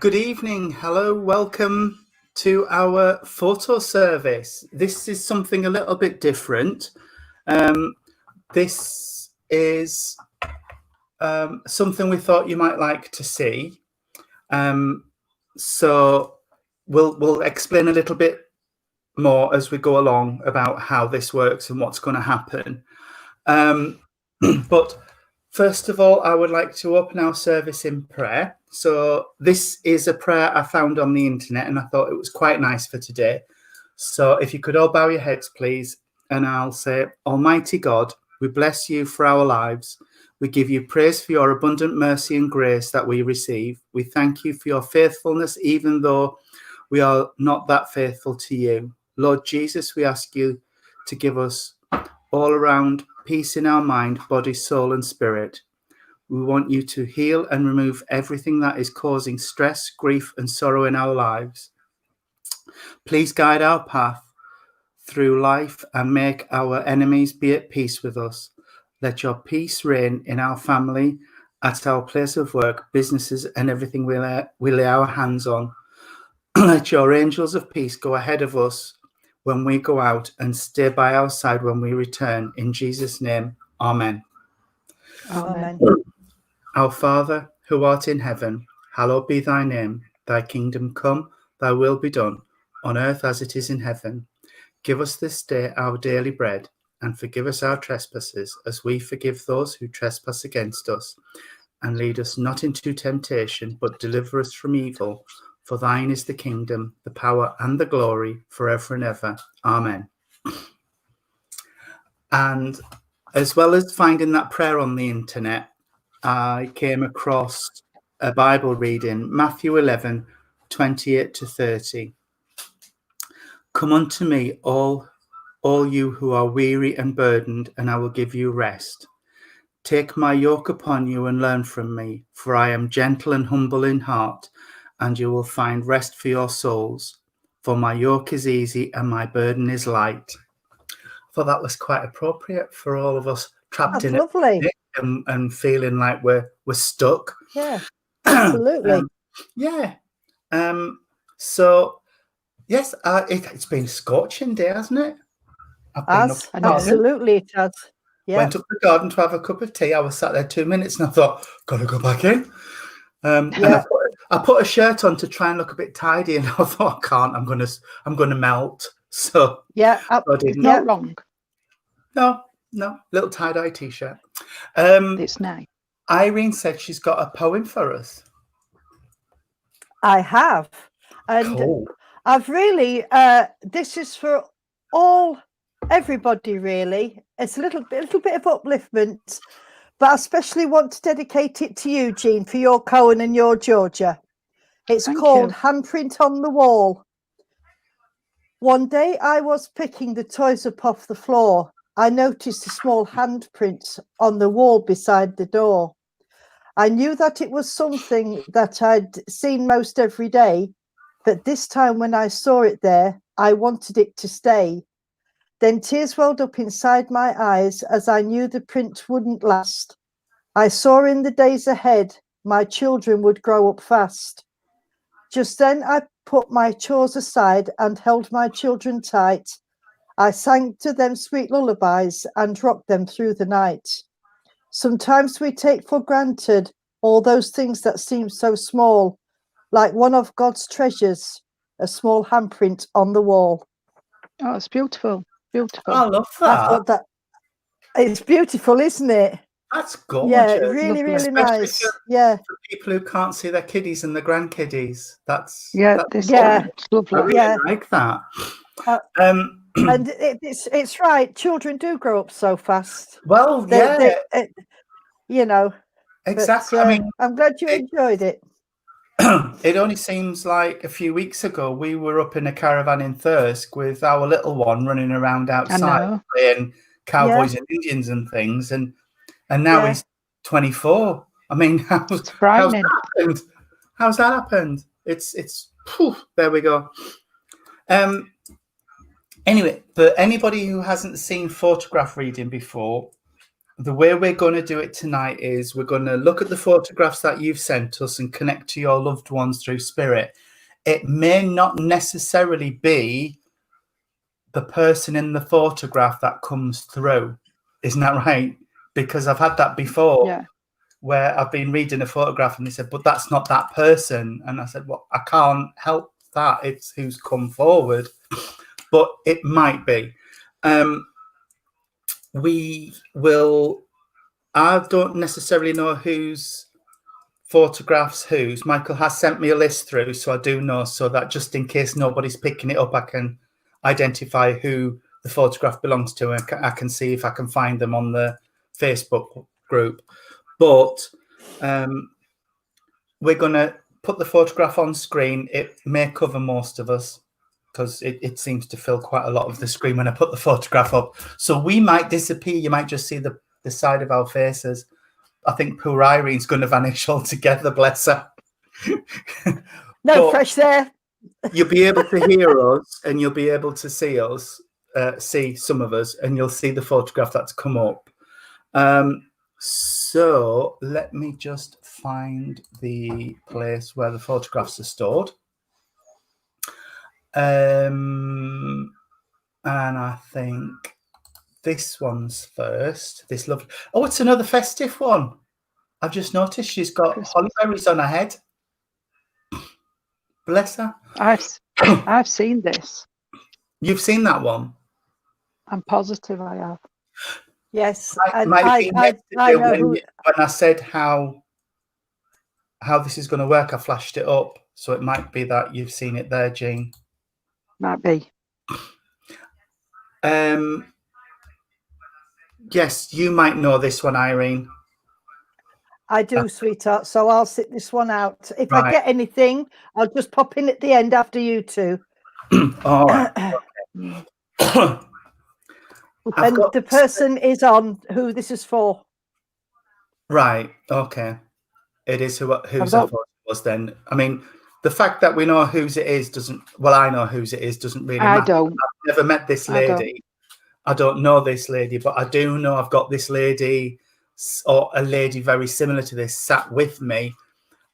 Good evening. Hello. Welcome to our photo service. This is something a little bit different. This is something we thought you might like to see. So we'll explain a little bit more as we go along about how this works and what's going to happen. But first of all, I would like to open our service in prayer. So this is a prayer I found on the internet and I thought it was quite nice for today. So if you could all bow your heads, please, and I'll say, Almighty God, we bless you for our lives. We give you praise for your abundant mercy and grace that we receive. We thank you for your faithfulness, even though we are not that faithful to you. Lord Jesus, we ask you to give us all around peace in our mind, body, soul, and spirit. We want you to heal and remove everything that is causing stress, grief, and sorrow in our lives. Please guide our path through life and make our enemies be at peace with us. Let your peace reign in our family, at our place of work, businesses, and everything we lay our hands on. Let your angels of peace go ahead of us when we go out and stay by our side when we return. In Jesus' name, amen. Amen. Our Father, who art in heaven, hallowed be thy name. Thy kingdom come, thy will be done, on earth as it is in heaven. Give us this day our daily bread, and forgive us our trespasses, as we forgive those who trespass against us. And lead us not into temptation, but deliver us from evil. For thine is the kingdom, the power, and the glory, forever and ever. Amen. And as well as finding that prayer on the internet, I came across a Bible reading, Matthew 11, 28 to 30. Come unto me, all you who are weary and burdened, and I will give you rest. Take my yoke upon you and learn from me, for I am gentle and humble in heart, and you will find rest for your souls. For my yoke is easy and my burden is light. I thought that was quite appropriate for all of us trapped in lovely. it and feeling like we're stuck. Yeah, absolutely. So yes, it's been a scorching day, hasn't it? Absolutely it has. Yeah. Went up the garden to have a cup of tea. I was sat there 2 minutes and I thought, gotta go back in. And I put a shirt on to try and look a bit tidy, and I thought, I can't. I'm gonna melt. So yeah, I didn't. Not wrong. No, little tie-dye t-shirt. It's nice. Irene said she's got a poem for us. I have, and cool. I've really. This is for everybody. Really, it's a little bit of upliftment, but I especially want to dedicate it to you, Jean, for your Cohen and your Georgia. It's called Handprint on the Wall. One day I was picking the toys up off the floor. I noticed a small handprint on the wall beside the door. I knew that it was something that I'd seen most every day, but this time when I saw it there, I wanted it to stay. Then tears welled up inside my eyes as I knew the print wouldn't last. I saw in the days ahead, my children would grow up fast. Just then I put my chores aside and held my children tight. I sang to them sweet lullabies and rocked them through the night. Sometimes we take for granted all those things that seem so small, like one of God's treasures, a small handprint on the wall. Oh, it's beautiful. Beautiful. I love that. I thought that it's beautiful, isn't it? That's gorgeous. Yeah, really, really nice. For people who can't see their kiddies and their grandkiddies. That's lovely. I really like that. And it's right. Children do grow up so fast. Well, But, exactly. I mean, I'm glad you enjoyed it. It only seems like a few weeks ago we were up in a caravan in Thirsk with our little one running around outside playing cowboys and Indians and things, and now he's 24. I mean, how's that happened? How's that happened? It's there we go. Anyway, for anybody who hasn't seen photograph reading before, the way we're going to do it tonight is we're going to look at the photographs that you've sent us and connect to your loved ones through spirit. It may not necessarily be the person in the photograph that comes through. Isn't that right? Because I've had that before, where I've been reading a photograph and they said, but that's not that person. And I said, well, I can't help that. It's who's come forward, but it might be. We will, I don't necessarily know whose photographs whose. Michael has sent me a list through, so I do know, so that just in case nobody's picking it up, I can identify who the photograph belongs to, and I can see if I can find them on the Facebook group. But we're going to put the photograph on screen. It may cover most of us because it seems to fill quite a lot of the screen when I put the photograph up. So we might disappear. You might just see the side of our faces. I think poor Irene's going to vanish altogether, bless her. No fresh there. You'll be able to hear us and you'll be able to see us, see some of us, and you'll see the photograph that's come up. So let me just find the place where the photographs are stored. And I think this one's first. This lovely. Oh, it's another festive one. I've just noticed she's got holly berries on her head. Bless her. I've seen this. You've seen that one? I'm positive I have. Yes. I know when I said how this is going to work, I flashed it up. So it might be that you've seen it there, Jean. Might be. Yes, you might know this one, Irene. I do, sweetheart. So I'll sit this one out. If I get anything, I'll just pop in at the end after you two. All right. And the person is on who this is for. Right. Okay. It is whose I thought it was then. I mean, the fact that we know whose it is doesn't. Well, I know whose it is doesn't really matter. I don't. I've never met this lady. I don't know this lady, but I do know I've got this lady or a lady very similar to this sat with me,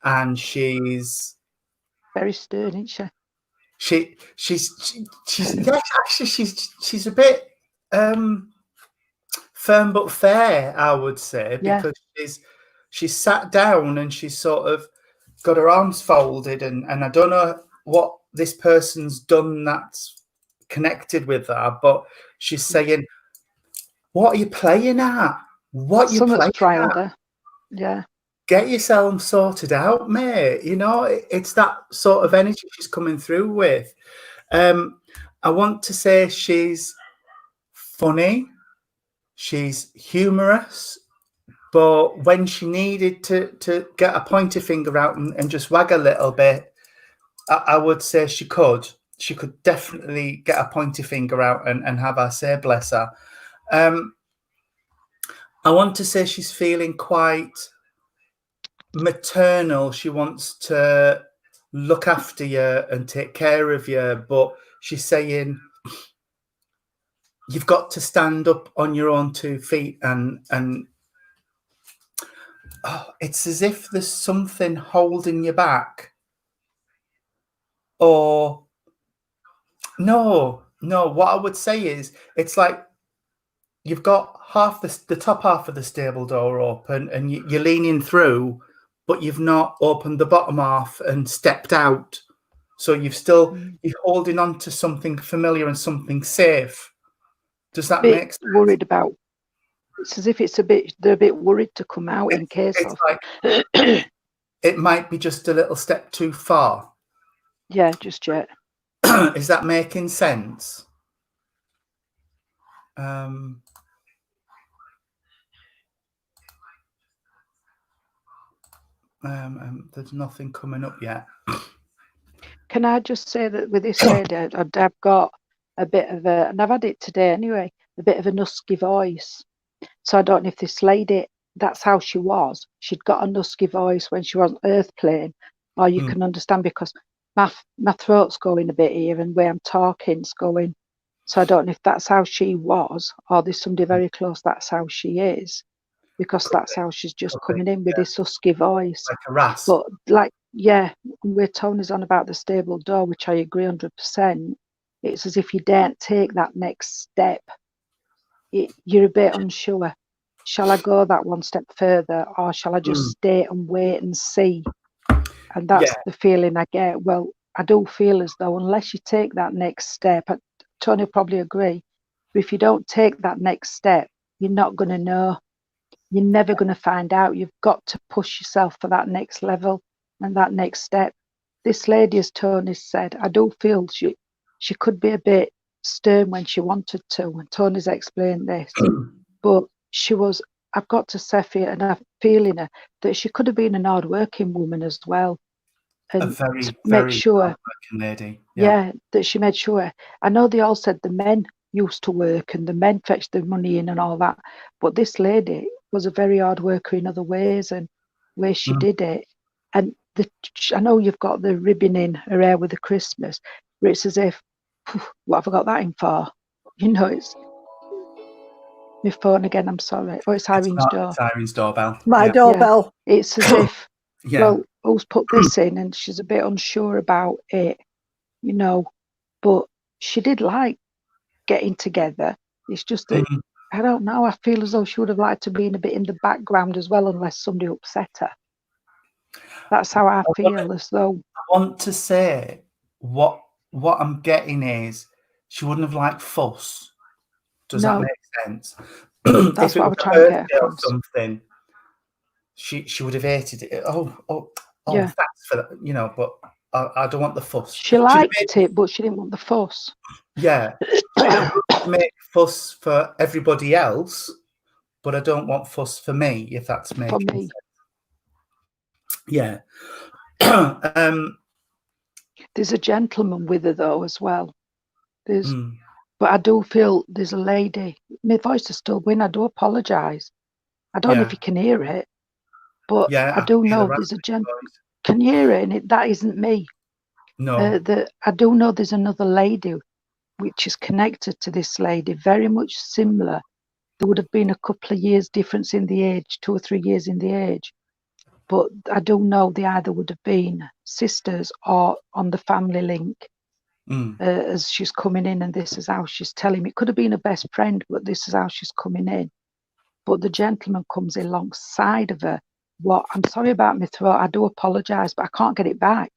and she's very stern, isn't she? She's yes, actually she's a bit firm but fair, I would say, because she's sat down and she's sort of got her arms folded, and I don't know what this person's done that's connected with her, but she's saying, what are you playing at? What you playing at? Yeah. Get yourself sorted out, mate. You know, it's that sort of energy she's coming through with. I want to say she's funny, she's humorous, but when she needed to get a pointer finger out and just wag a little bit, I would say she could definitely get a pointer finger out and have her say, bless her. I want to say she's feeling quite maternal. She wants to look after you and take care of you, but she's saying you've got to stand up on your own 2 feet, and it's as if there's something holding you back. Or no, what I would say is it's like you've got half the top half of the stable door open and you're leaning through, but you've not opened the bottom half and stepped out. So you're holding on to something familiar and something safe. Does that make sense? Worried about. It's as if they're a bit worried to come out in case of. Like, it might be just a little step too far. Yeah, just yet. Is that making sense? There's nothing coming up yet. Can I just say that with this lady, I've got a bit of a, and I've had it today anyway, a bit of a husky voice. So I don't know if this lady, that's how she was. She'd got a husky voice when she was on Earth plane, or you can understand because my throat's going a bit here and where I'm talking's going. So I don't know if that's how she was, or there's somebody very close that's how she is. because that's how she's just Okay, coming in with yeah. this husky voice. Like a rasp. But like, yeah, where Tony's on about the stable door, which I agree 100%, it's as if you daren't take that next step. You're a bit unsure. Shall I go that one step further, or shall I just stay and wait and see? And that's the feeling I get. Well, I do feel as though unless you take that next step, Tony will probably agree, but if you don't take that next step, you're not going to know. You're never going to find out. You've got to push yourself for that next level and that next step. This lady, as Tony said, I do feel she could be a bit stern when she wanted to, and Tony's explained this, but she was, I've got to say for you, and I'm feeling her, that she could have been an hard-working woman as well. And A very, to very make sure, hard-working lady. yeah, that she made sure. I know they all said the men used to work and the men fetched the money in and all that, but this lady was a very hard worker in other ways and where she did it. And I know you've got the ribbon in her hair with the Christmas, but it's as if, what have I got that in for? You know, it's my phone again. I'm sorry. Oh, it's Irene's door. It's Irene's doorbell. My doorbell. It's as if, Yeah. well, who's put this in? And she's a bit unsure about it, you know, but she did like getting together. It's just that, I don't know, I feel as though she would have liked to be in a bit in the background as well, unless somebody upset her. That's how I feel, as though. I want to say what I'm getting is she wouldn't have liked fuss. Does that make sense? That's if what it I'm was trying to get or across. something, she would have hated it. Oh, Yeah. thanks for that, you know, but I don't want the fuss. She liked it, but she didn't want the fuss. Yeah. Make fuss for everybody else, but I don't want fuss for me, if that's making sense. Yeah. There's a gentleman with her though as well. But I do feel there's a lady. My voice is still going. I do apologise. I don't know if you can hear it, but I do know there's a gentleman. Can you hear it? And that isn't me. No. I do know there's another lady which is connected to this lady, very much similar. There would have been a couple of years difference in the age, 2 or 3 years in the age. But I do know they either would have been sisters or on the family link. As she's coming in, and this is how she's telling me. It could have been a best friend, but this is how she's coming in. But the gentleman comes alongside of her. I'm sorry about my throat. I do apologise, but I can't get it back.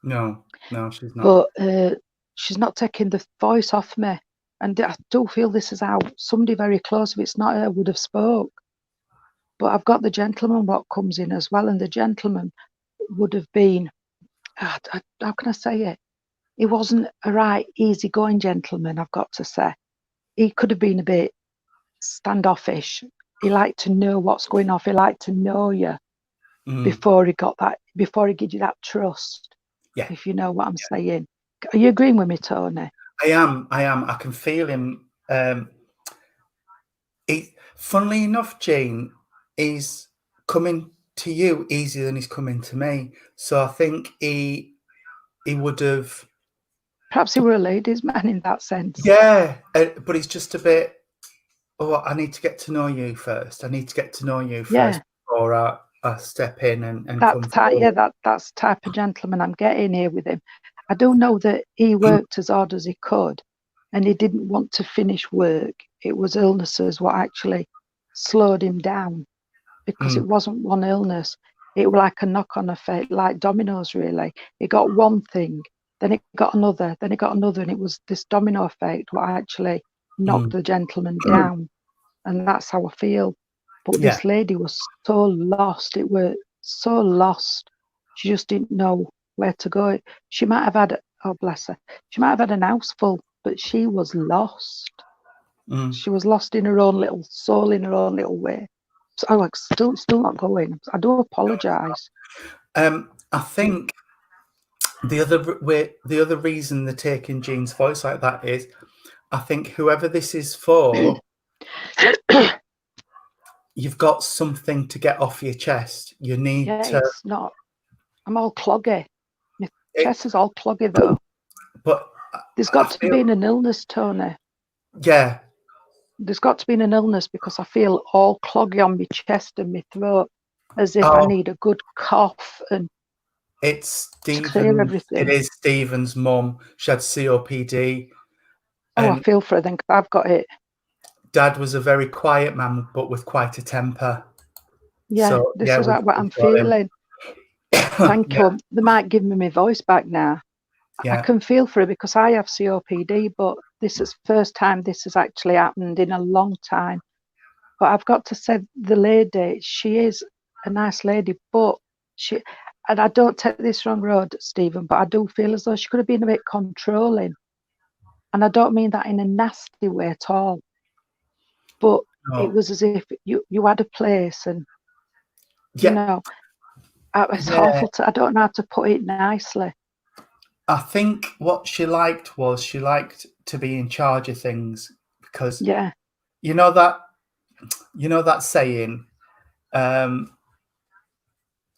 No, she's not. But she's not taking the voice off me. And I do feel this is how somebody very close, if it's not her, would have spoke. But I've got the gentleman what comes in as well, and the gentleman would have been, how can I say it? He wasn't a right easygoing gentleman, I've got to say. He could have been a bit standoffish. He liked to know what's going on. He liked to know you before he gives you that trust. Yeah. If you know what I'm saying. Are you agreeing with me, Tony? I am. I can feel him. Funnily enough, Jane, he's coming to you easier than he's coming to me. So I think he would have. Perhaps he were a ladies' man in that sense. Yeah, but it's just a bit. Oh, I need to get to know you first. I need to get to know you first before I step in and come forward. That's the type of gentleman I'm getting here with him. I do know that he worked as hard as he could, and he didn't want to finish work. It was illnesses what actually slowed him down, because it wasn't one illness. It was like a knock-on effect, like dominoes, really. It got one thing, then it got another, then it got another, and it was this domino effect what actually knocked the gentleman down. And that's how I feel. But this lady was so lost. It was so lost. She just didn't know where to go. She might have had, oh bless her, she might have had an house full, but she was lost. She was lost in her own little soul, in her own little way. So I'm like, still not going. I do apologise. I think the other reason they're taking Jean's voice like that is, I think whoever this is for, you've got something to get off your chest. You need to. It's not. I'm all cloggy. My chest is all cloggy though. But there's got to be an illness, Tony. Yeah. there's got to be an illness because I feel all cloggy on my chest and my throat, as if I Oh. need a good cough and It's to clear Stephen. everything. It is Stephen's mum. She had COPD. Oh, I And feel for her then 'cause I've got it. Dad was a very quiet man, but with quite a temper. Yeah, So, this yeah, is like what I'm we've got him. feeling. Thank Yeah, you. They might give me my voice back now. I yeah. can feel for her because I have COPD, but this is first time this has actually happened in a long time. But I've got to say, the lady, she is a nice lady, but she, and I don't take this wrong road, Stephen, but I do feel as though she could have been a bit controlling. And I don't mean that in a nasty way at all. But No. it was as if you had a place and, Yeah. you know, it's Yeah. awful to, I don't know how to put it nicely. I think what she liked was she liked to be in charge of things because Yeah, you know that saying,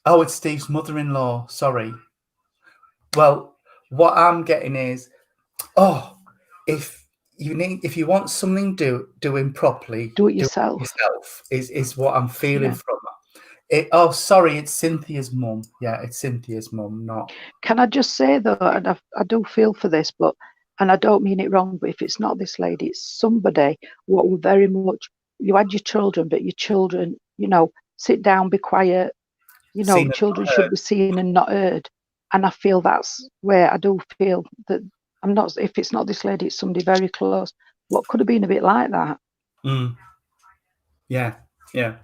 oh, it's Steve's mother-in-law. Sorry. Well, what I'm getting is, oh, if you want something doing properly, do it do it yourself. yourself is what I'm feeling Yeah. from it. Oh, sorry, it's Cynthia's mum. Yeah, it's Cynthia's mum, not. Can I just say though, and I do feel for this, but, and I don't mean it wrong, but if it's not this lady, it's somebody what were very much, you had your children, but your children, you know, sit down, be quiet, you know, Seen and children not should heard. be seen and not heard. And I feel that's where I do feel that I'm not, if it's not this lady, it's somebody very close. What could have been a bit like that? Mm. Yeah, yeah.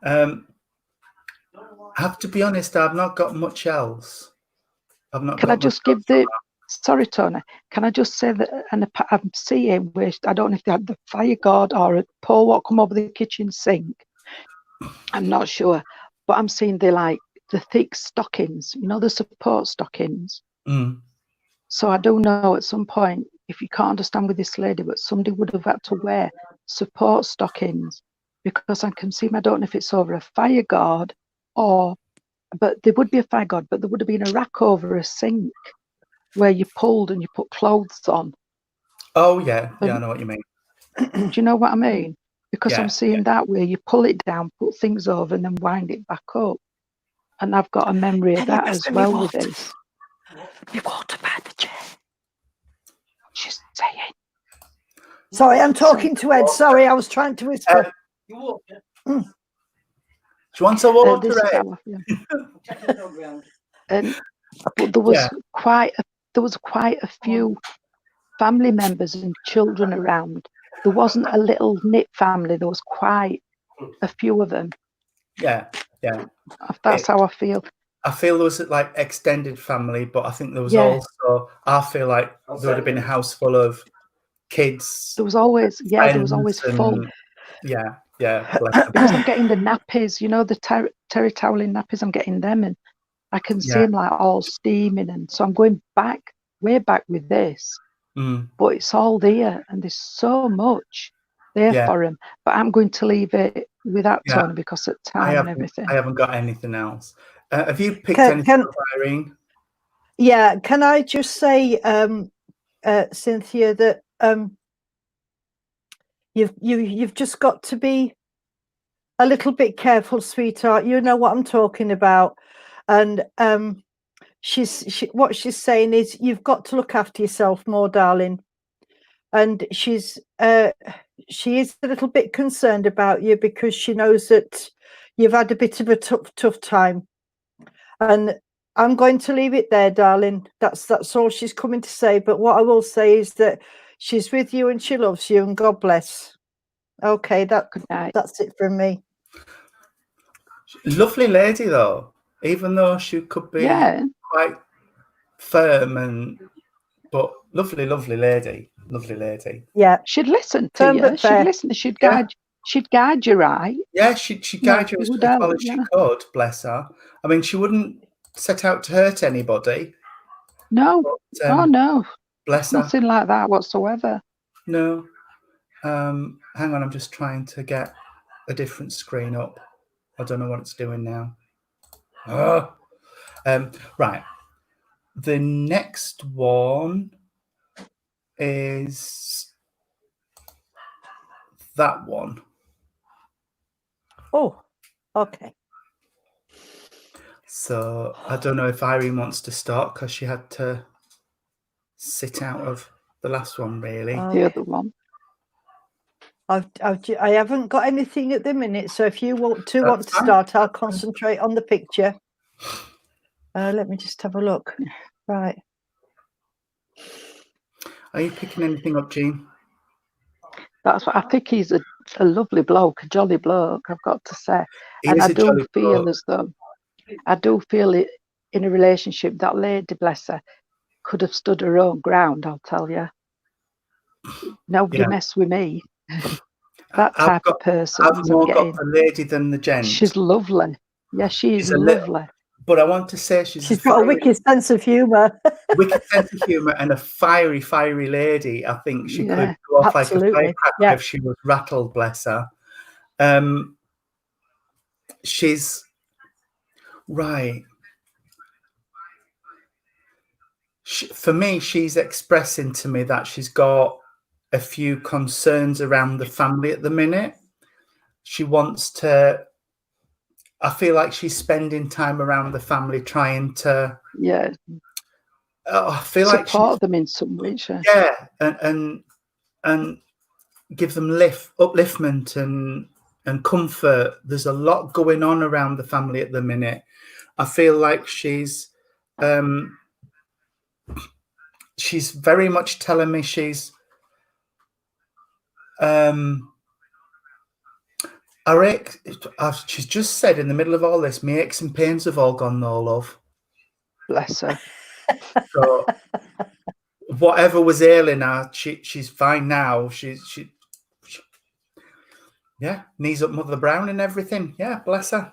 I have to be honest, I've not got much else. I've not Can got I much just else give the, sorry, Tony, can I just say that, and I'm seeing where, I don't know if they had the fire guard or a pole what come over the kitchen sink. I'm not sure, but I'm seeing the thick stockings, you know, the support stockings. Mm. So I do know at some point, if you can't understand with this lady, but somebody would have had to wear support stockings because I can see, I don't know if it's over a fire guard or, but there would be a fire guard, but there would have been a rack over a sink where you pulled and you put clothes on. Oh, yeah, I And know what you mean. do you know what I mean? Because I'm Yeah, seeing that where you pull it down, put things over, and then wind it back up. And I've got a memory of that as well with this. Me water by the chair. She's saying. Sorry, I'm talking to Ed. Sorry, I was trying to whisper. Do you want some water, This is Ed? how I feel. And but there was quite a few family members and children around. There wasn't a little knit family. There was quite a few of them. Yeah, yeah. That's how I feel. I feel there was like extended family, but I think there was Yeah. also, I feel like there would have been a house full of kids. There was always, yeah, there was always friends full. and- Yeah, yeah. bless them. Because I'm getting the nappies, you know, the terry toweling nappies, I'm getting them, and I can see them like all steaming, and so I'm going back, way back with this. Mm. But it's all there, and there's so much there for him. But I'm going to leave it with that, Tony, because of time and everything. I haven't got anything else. Have you picked anything up, Irene? Yeah, can I just say, Cynthia, that you've just got to be a little bit careful, sweetheart. You know what I'm talking about. And what she's saying is you've got to look after yourself more, darling. And she is a little bit concerned about you because she knows that you've had a bit of a tough time. And I'm going to leave it there, darling. That's all she's coming to say. But what I will say is that she's with you and she loves you, and God bless. Okay, that's it from me. Lovely lady, though. Even though she could be quite firm, but lovely lady. Lovely lady. Yeah, she'd listen to you. She'd listen. She'd guide you right. Yeah, she'd guide you as well as she could. Bless her. I mean, she wouldn't set out to hurt anybody. No. But, oh no. Bless her. Nothing like that whatsoever. No. Hang on, I'm just trying to get a different screen up. I don't know what it's doing now. Right. The next one is that one. Oh, okay. So I don't know if Irene wants to start because she had to sit out of the last one, really. The other one. I haven't got anything at the minute, so if you want to That's fine. start, I'll concentrate on the picture. Let me just have a look. Right. Are you picking anything up, Jean? That's what I think. He's a lovely bloke, a jolly bloke, I've got to say. He And is I a do jolly feel bloke. as though, I do feel it in a relationship, that lady, bless her, could have stood her own ground, I'll tell you. Nobody Yeah. mess with me. That I've type of person. more got the lady than the gent. She's lovely. Yeah, she is She's a lovely. But I want to say she's got a wicked sense of humour. wicked sense of humour and a fiery lady. I think she Yeah, could go off absolutely. like a firecracker Yeah. if she was rattled, bless her. She's right. For me, she's expressing to me that she's got a few concerns around the family at the minute. She wants to, I feel like she's spending time around the family trying to, I feel like support them in some way. Yeah, and give them upliftment and comfort. There's a lot going on around the family at the minute. I feel like she's very much telling me she's she's just said in the middle of all this, my aches and pains have all gone, no love. Bless her. So whatever was ailing her, she's fine now. She yeah, knees up Mother Brown and everything. Yeah, bless her.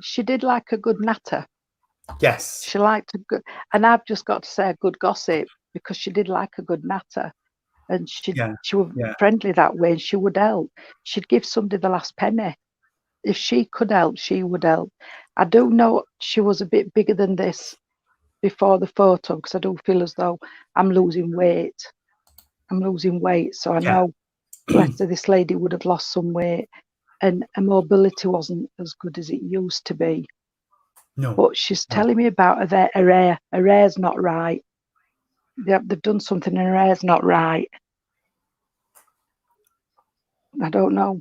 She did like a good natter. Yes. She liked a good, and I've just got to say a good gossip, because she did like a good natter, and she was friendly that way, and she would help. She'd give somebody the last penny. If she could help, she would help. I do know she was a bit bigger than this before the photo, because I do feel as though I'm losing weight. So I know, bless her, this lady would have lost some weight, and her mobility wasn't as good as it used to be. No. But she's telling me about her hair. Her hair's not right. They've done something and her hair's not right. I don't know.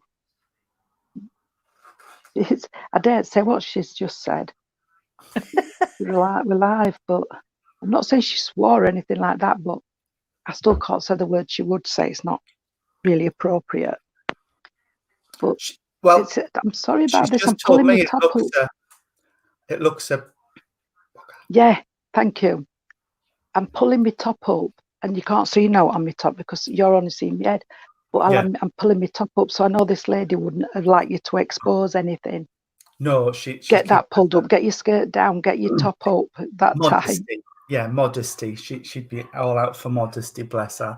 I daren't say what she's just said. We're live, but I'm not saying she swore or anything like that, but I still can't say the word she would say. It's not really appropriate. But I'm sorry about this. I'm pulling my top up. It looks a... Yeah, thank you. I'm pulling my top up, and you can't see now on my top because you're only seeing my head. But I'm pulling my top up, so I know this lady wouldn't have liked you to expose anything. No, she get that pulled up, get your skirt down, get your top up. That modesty. time. Yeah, modesty. She'd be all out for modesty, bless her.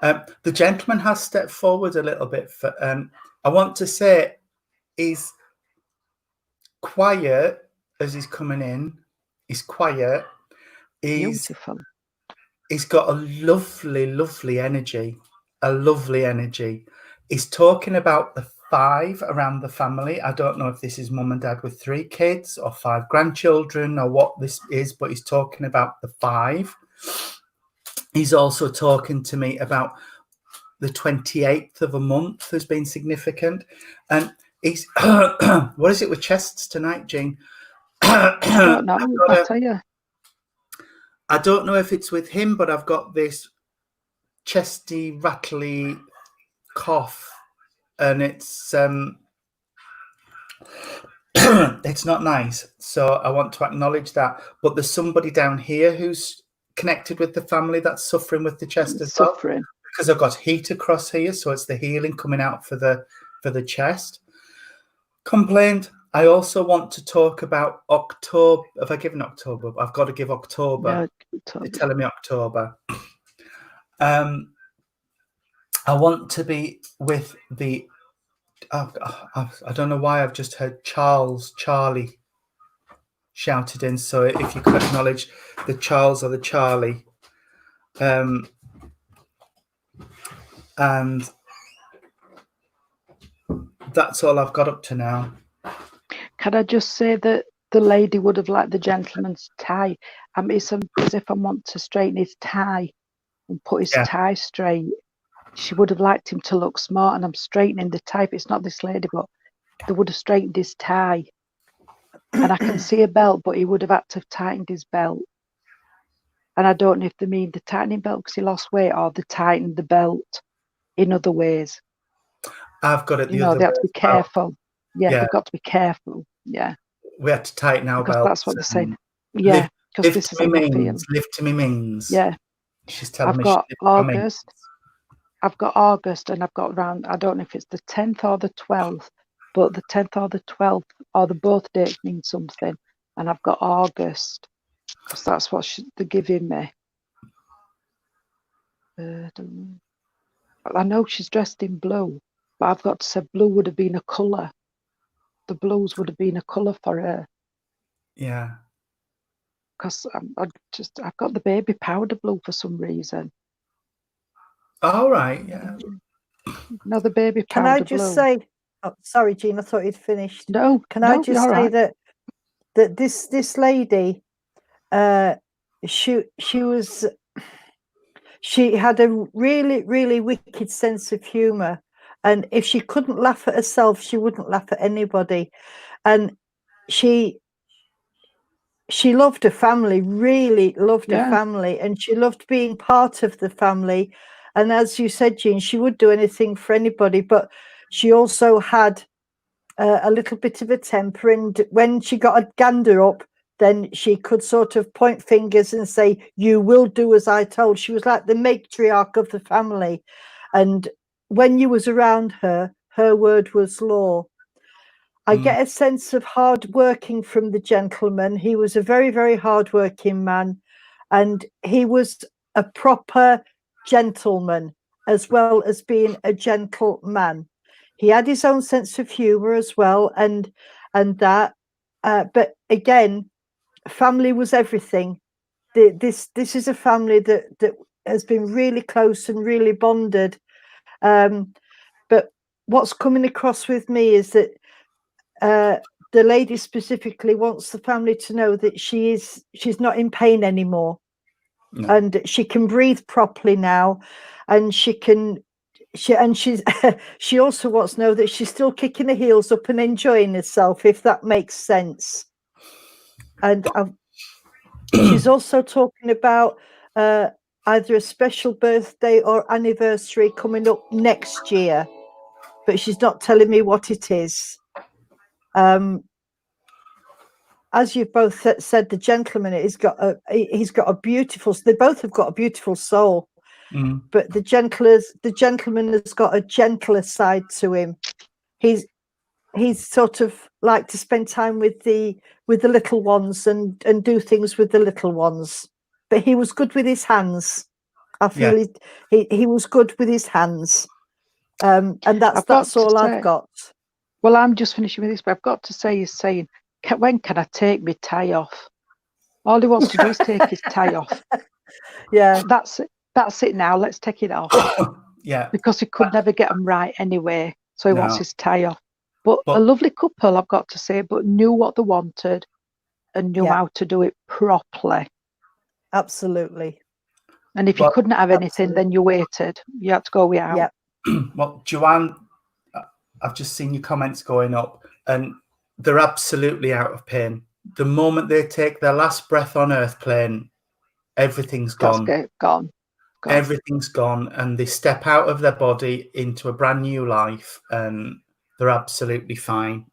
The gentleman has stepped forward a little bit. I want to say he's quiet as he's coming in. He's quiet. Beautiful. He's got a lovely energy. A lovely energy. He's talking about the 5 around the family. I don't know if this is mum and dad with 3 kids or 5 grandchildren or what this is, but he's talking about the 5. He's also talking to me about the 28th of a month has been significant. And he's what is it with chests tonight, Jane? I don't know. I'll tell you. I don't know if it's with him, but I've got this chesty, rattly cough, and it's it's not nice. So I want to acknowledge that. But there's somebody down here who's connected with the family that's suffering with the chest as well, because I've got heat across here, so it's the healing coming out for the chest. Complained. I also want to talk about October. Have I given October? I've got to give October. No, They're telling me October. I want to be with the... I don't know why I've just heard Charlie shouted in. So if you could acknowledge the Charles or the Charlie. And that's all I've got up to now. Can I just say that the lady would have liked the gentleman's tie? It's as if I want to straighten his tie and put his Yeah. tie straight. She would have liked him to look smart, and I'm straightening the tie. It's not this lady, but they would have straightened his tie. And I can see a belt, but he would have had to have tightened his belt. And I don't know if they mean the tightening belt because he lost weight, or the tightened the belt in other ways. I've got it the You know, other they way. have to be as well. careful. Yeah, Yeah. they've got to be careful. Yeah, We had to tighten our because belts. that's what they're saying. and Yeah, because lift this to is me how I feel. means. Lift to me means. Yeah, She's telling I've me. got she lift to me means. August. I've got August, and I've got around. I don't know if it's the 10th or the 12th, but the 10th or the 12th, or the both dates mean something. And I've got August because that's what they're giving me. I know she's dressed in blue, but I've got to say blue would have been a colour. The blues would have been a colour for her. Yeah. Because I've got the baby powder blue for some reason. All right. Yeah. No, the baby Can powder I just blue. say, oh, sorry, Jean, I thought you'd finished. No, Can I just you're say right. that this lady, she had a really, really wicked sense of humour, and if she couldn't laugh at herself, she wouldn't laugh at anybody. And she loved her family, really loved her family, and she loved being part of the family. And as you said, Jean, she would do anything for anybody, but she also had a little bit of a temper, and when she got a gander up, then she could sort of point fingers and say, "You will do as I told." She was like the matriarch of the family, and when you was around her, her word was law. I get a sense of hard working from the gentleman. He was a very, very hard working man, and he was a proper gentleman as well as being a gentleman. He had his own sense of humor as well, and that. But again, family was everything. This is a family that has been really close and really bonded. But what's coming across with me is that the lady specifically wants the family to know that she's not in pain anymore, and she can breathe properly now, and she's she also wants to know that she's still kicking her heels up and enjoying herself, if that makes sense. And she's also talking about either a special birthday or anniversary coming up next year, but she's not telling me what it is. As you've both said, the gentleman he's got a beautiful. They both have got a beautiful soul, but the gentleman has got a gentler side to him. He's sort of like to spend time with the little ones and do things with the little ones. But he was good with his hands. I feel he was good with his hands, and that's all I've got. Well, I'm just finishing with this, but I've got to say, he's saying, when can I take my tie off? All he wants to do is take his tie off. Yeah, that's it now. Let's take it off. Yeah, because he could never get them right anyway, so he wants his tie off. But a lovely couple, I've got to say, but knew what they wanted and knew how to do it properly. Absolutely. And if you couldn't have anything, then you waited. You had to go without. Yeah. Well, Joanne, I've just seen your comments going up, and they're absolutely out of pain. The moment they take their last breath on earth plane, everything's gone. Gone. Everything's gone, and they step out of their body into a brand new life, and they're absolutely fine.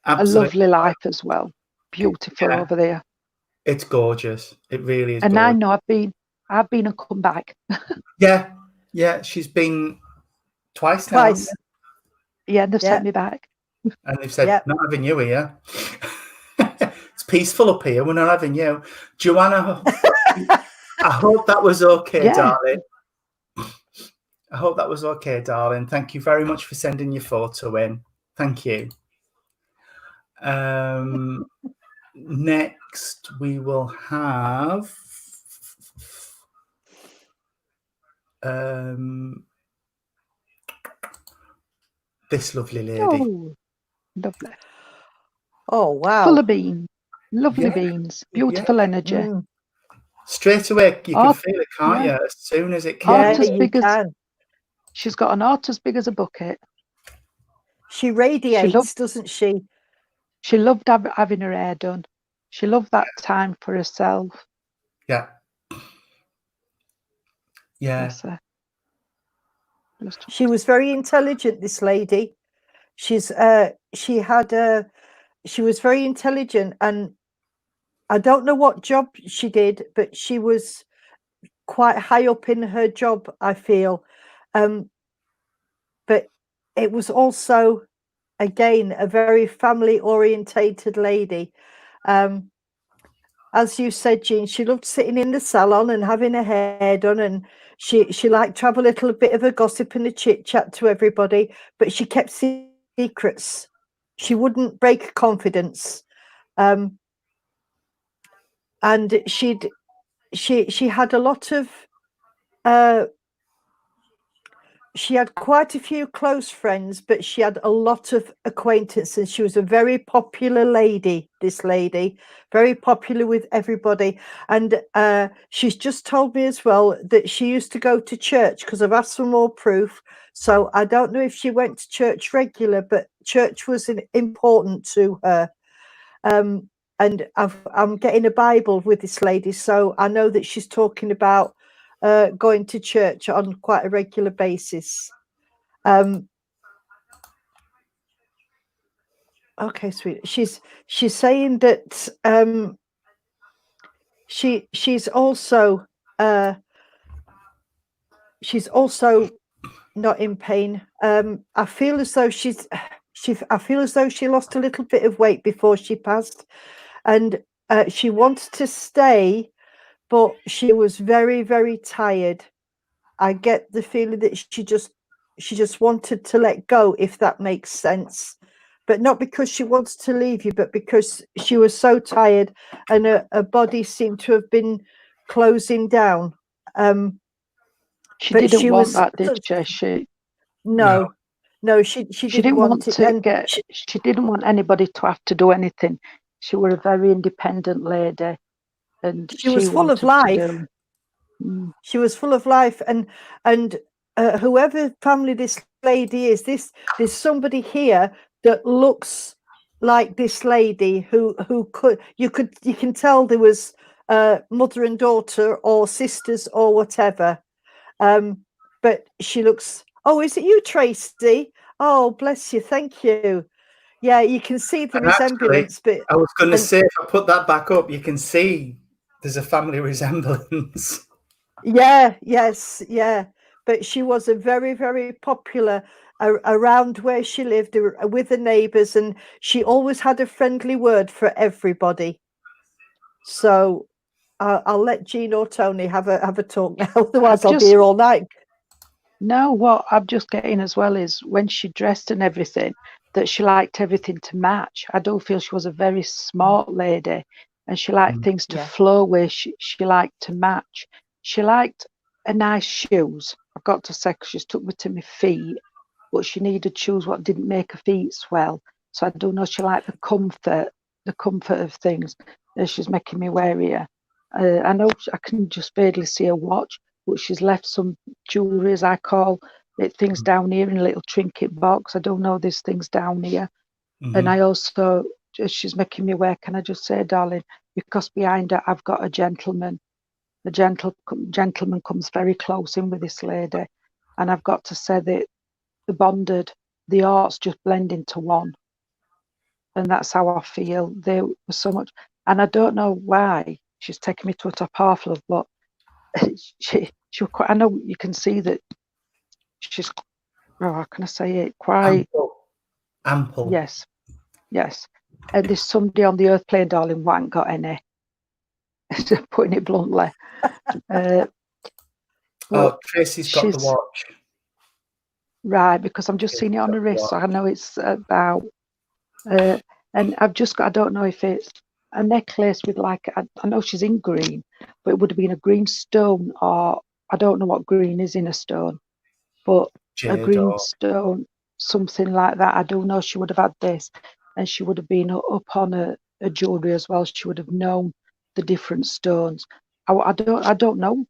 Absolutely a lovely life as well. Beautiful over there. It's gorgeous. It really is. And gorgeous. I know I've been and come back. Yeah. She's been twice now. Yeah, they've sent me back. And they've said, not having you here. It's peaceful up here. We're not having you. Joanna, I hope that was okay, darling. I hope that was okay, darling. Thank you very much for sending your photo in. Thank you. Next, we will have this lovely lady. Oh, lovely. Oh, wow. Full of beans. Lovely Yeah, beans. Beautiful energy. Mm. Straight away, you can Heart, feel it, can't yeah. you? As soon as it Heart came. as Yeah, you big as can. she's got an heart as big as a bucket. She radiates, loved- doesn't she? She loved having her hair done. She loved that time for herself. Yeah. Yeah. Bless her. She was very intelligent, this lady. She was very intelligent, and I don't know what job she did, but she was quite high up in her job, I feel. But it was also, again, a very family orientated lady. As you said, Jean, she loved sitting in the salon and having her hair done, and she liked to have a little bit of a gossip and a chit chat to everybody, but she kept secrets. She wouldn't break confidence. And she had a lot of she had quite a few close friends, but she had a lot of acquaintances. She was a very popular lady, this lady, very popular with everybody. And she's just told me as well that she used to go to church, because I've asked for more proof. So I don't know if she went to church regular, but church was important to her. And I'm getting a Bible with this lady, so I know that she's talking about going to church on quite a regular basis. Okay, sweet. She's saying that she's also not in pain. I feel as though she lost a little bit of weight before she passed, and she wanted to stay, but she was very, very tired. I get the feeling that she just wanted to let go, if that makes sense. But not because she wants to leave you, but because she was so tired and her body seemed to have been closing down. She but didn't she want was that, did she? No, she didn't want it. to And she didn't want anybody to have to do anything. She was a very independent lady, and she was full of wanted to life. do. She was full of life, and whoever family this lady is, there's somebody here that looks like this lady who you can tell there was mother and daughter or sisters or whatever. But she looks. Oh, is it you, Tracy? Oh, bless you. Thank you. Yeah, you can see the resemblance. But I was going to say, if I put that back up, you can see there's a family resemblance. Yeah, yes, yeah. But she was a very, very popular around where she lived with the neighbours, and she always had a friendly word for everybody. So I'll let Jean or Tony have a talk now. Otherwise, I'll be here all night. No, what I'm just getting as well is when she dressed and everything, that she liked everything to match. I do feel she was a very smart lady, and she liked things to flow where she liked to match. She liked a nice shoes. I've got to say, 'cause she took me to my feet, but she needed shoes what didn't make her feet swell. So I do know she liked the comfort of things that she's making me wear here. I know I can just barely see her watch, but she's left some jewellery, as I call it, things down here in a little trinket box. I don't know, there's things down here. And I also, she's making me wear, can I just say, darling, because behind her I've got a gentleman. The gentleman comes very close in with this lady, and I've got to say that the arts just blend into one, and that's how I feel. There was so much, and I don't know why she's taking me to a top half love, but she quite, I know you can see that she's, how can I say it, quite ample. Yes, and there's somebody on the earth plane, darling, who ain't got any. Putting it bluntly. Tracy's got the watch. Right, because I'm just seeing it on the wrist, so I know it's about. And I've just got, I don't know if it's a necklace with like, I know she's in green, but it would have been a green stone, or I don't know what green is in a stone, but Jade a green stone. something like that. I do know she would have had this, and she would have been up on a jewellery as well. She would have known the different stones. I don't know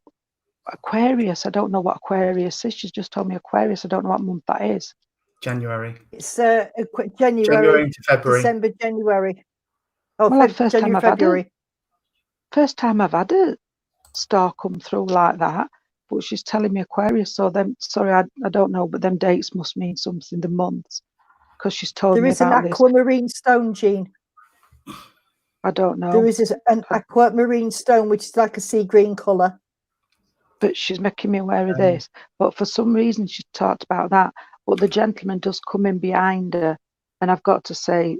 Aquarius. I don't know what Aquarius is. She's just told me Aquarius. I don't know what month that is. January. It's January January, into February. December, January. Oh, Well, first time January, I've had February. First time I've had a star come through like that. But she's telling me Aquarius. So then, sorry, I don't know, but them dates must mean something. The months, because she's told There me is an about this. aquamarine stone, Jean. I don't know. There is an aquamarine stone, which is like a sea green colour. But she's making me aware of this. But for some reason, she talked about that. But the gentleman does come in behind her, and I've got to say,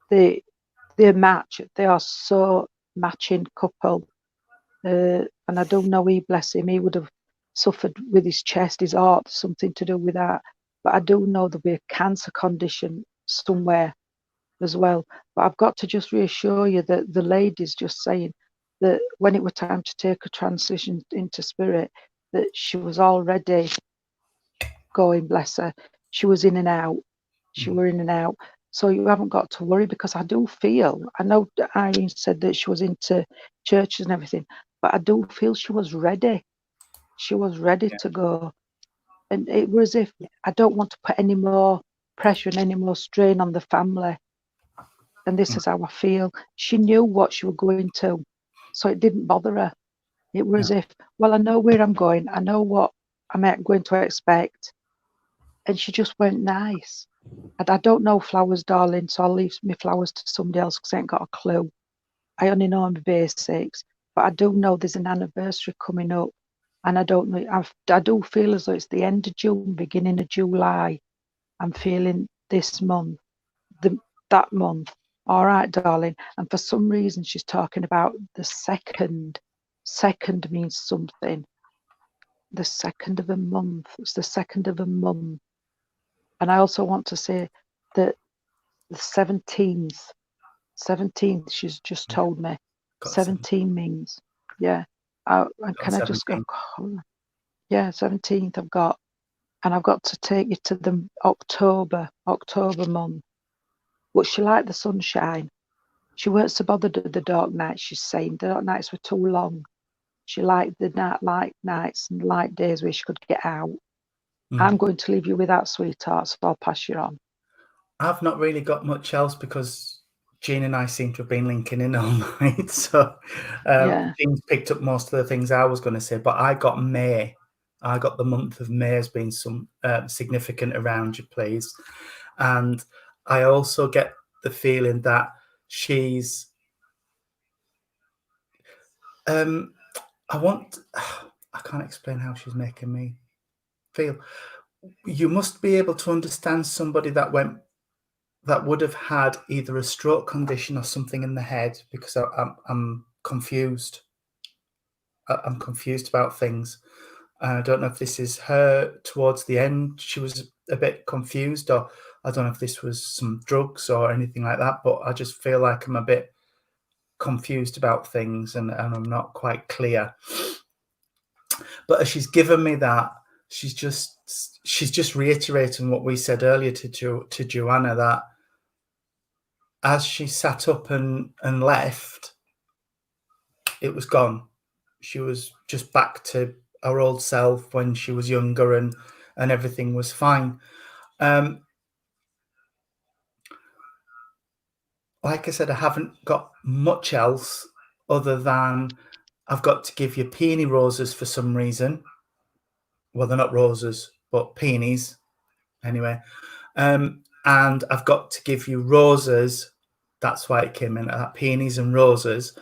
they match. They are so matching couple. And I don't know, bless him, he would have suffered with his chest, his heart, something to do with that. But I do know there'll be a cancer condition somewhere as well. But I've got to just reassure you that the lady's just saying that when it was time to take a transition into spirit, that she was already going, bless her. She was in and out. She were in and out. So you haven't got to worry, because I do feel, I know that Irene said that she was into churches and everything, but I do feel she was ready. She was ready to go. And it was as if I don't want to put any more pressure and any more strain on the family. And this is how I feel. She knew what she was going to, so it didn't bother her. It was as if, well, I know where I'm going. I know what I'm going to expect. And she just went nice. I don't know flowers, darling, so I'll leave my flowers to somebody else because I ain't got a clue. I only know my basics, but I do know there's an anniversary coming up, and I don't know. I do feel as though it's the end of June, beginning of July. I'm feeling this month, that month. All right, darling. And for some reason, she's talking about the second. Second means something. The second of a month. It's the second of a month. And I also want to say that the 17th, she's just told me. 17 means, yeah. And can I just go? Yeah, 17th I've got. And I've got to take you to the October month. But she liked the sunshine. She weren't so bothered at the dark nights, she's saying. The dark nights were too long. She liked the light nights and light days where she could get out. I'm going to leave you with that, sweetheart, so I'll pass you on. I've not really got much else because Jean and I seem to have been linking in all night. So Jean's picked up most of the things I was going to say, but I got May. I got the month of May as being some significant around you, please. And I also get the feeling that she's I can't explain how she's making me feel. You must be able to understand somebody that would have had either a stroke condition or something in the head, because I'm confused. I'm confused about things. I don't know if this is her towards the end. She was a bit confused, or I don't know if this was some drugs or anything like that, but I just feel like I'm a bit confused about things and I'm not quite clear. But as she's given me that, she's just reiterating what we said earlier to Joanna, that as she sat up and left, it was gone. She was just back to her old self when she was younger, and everything was fine. Like I said, I haven't got much else other than I've got to give you peony roses for some reason. Well, they're not roses, but peonies anyway. And I've got to give you roses. That's why it came in at peonies and roses.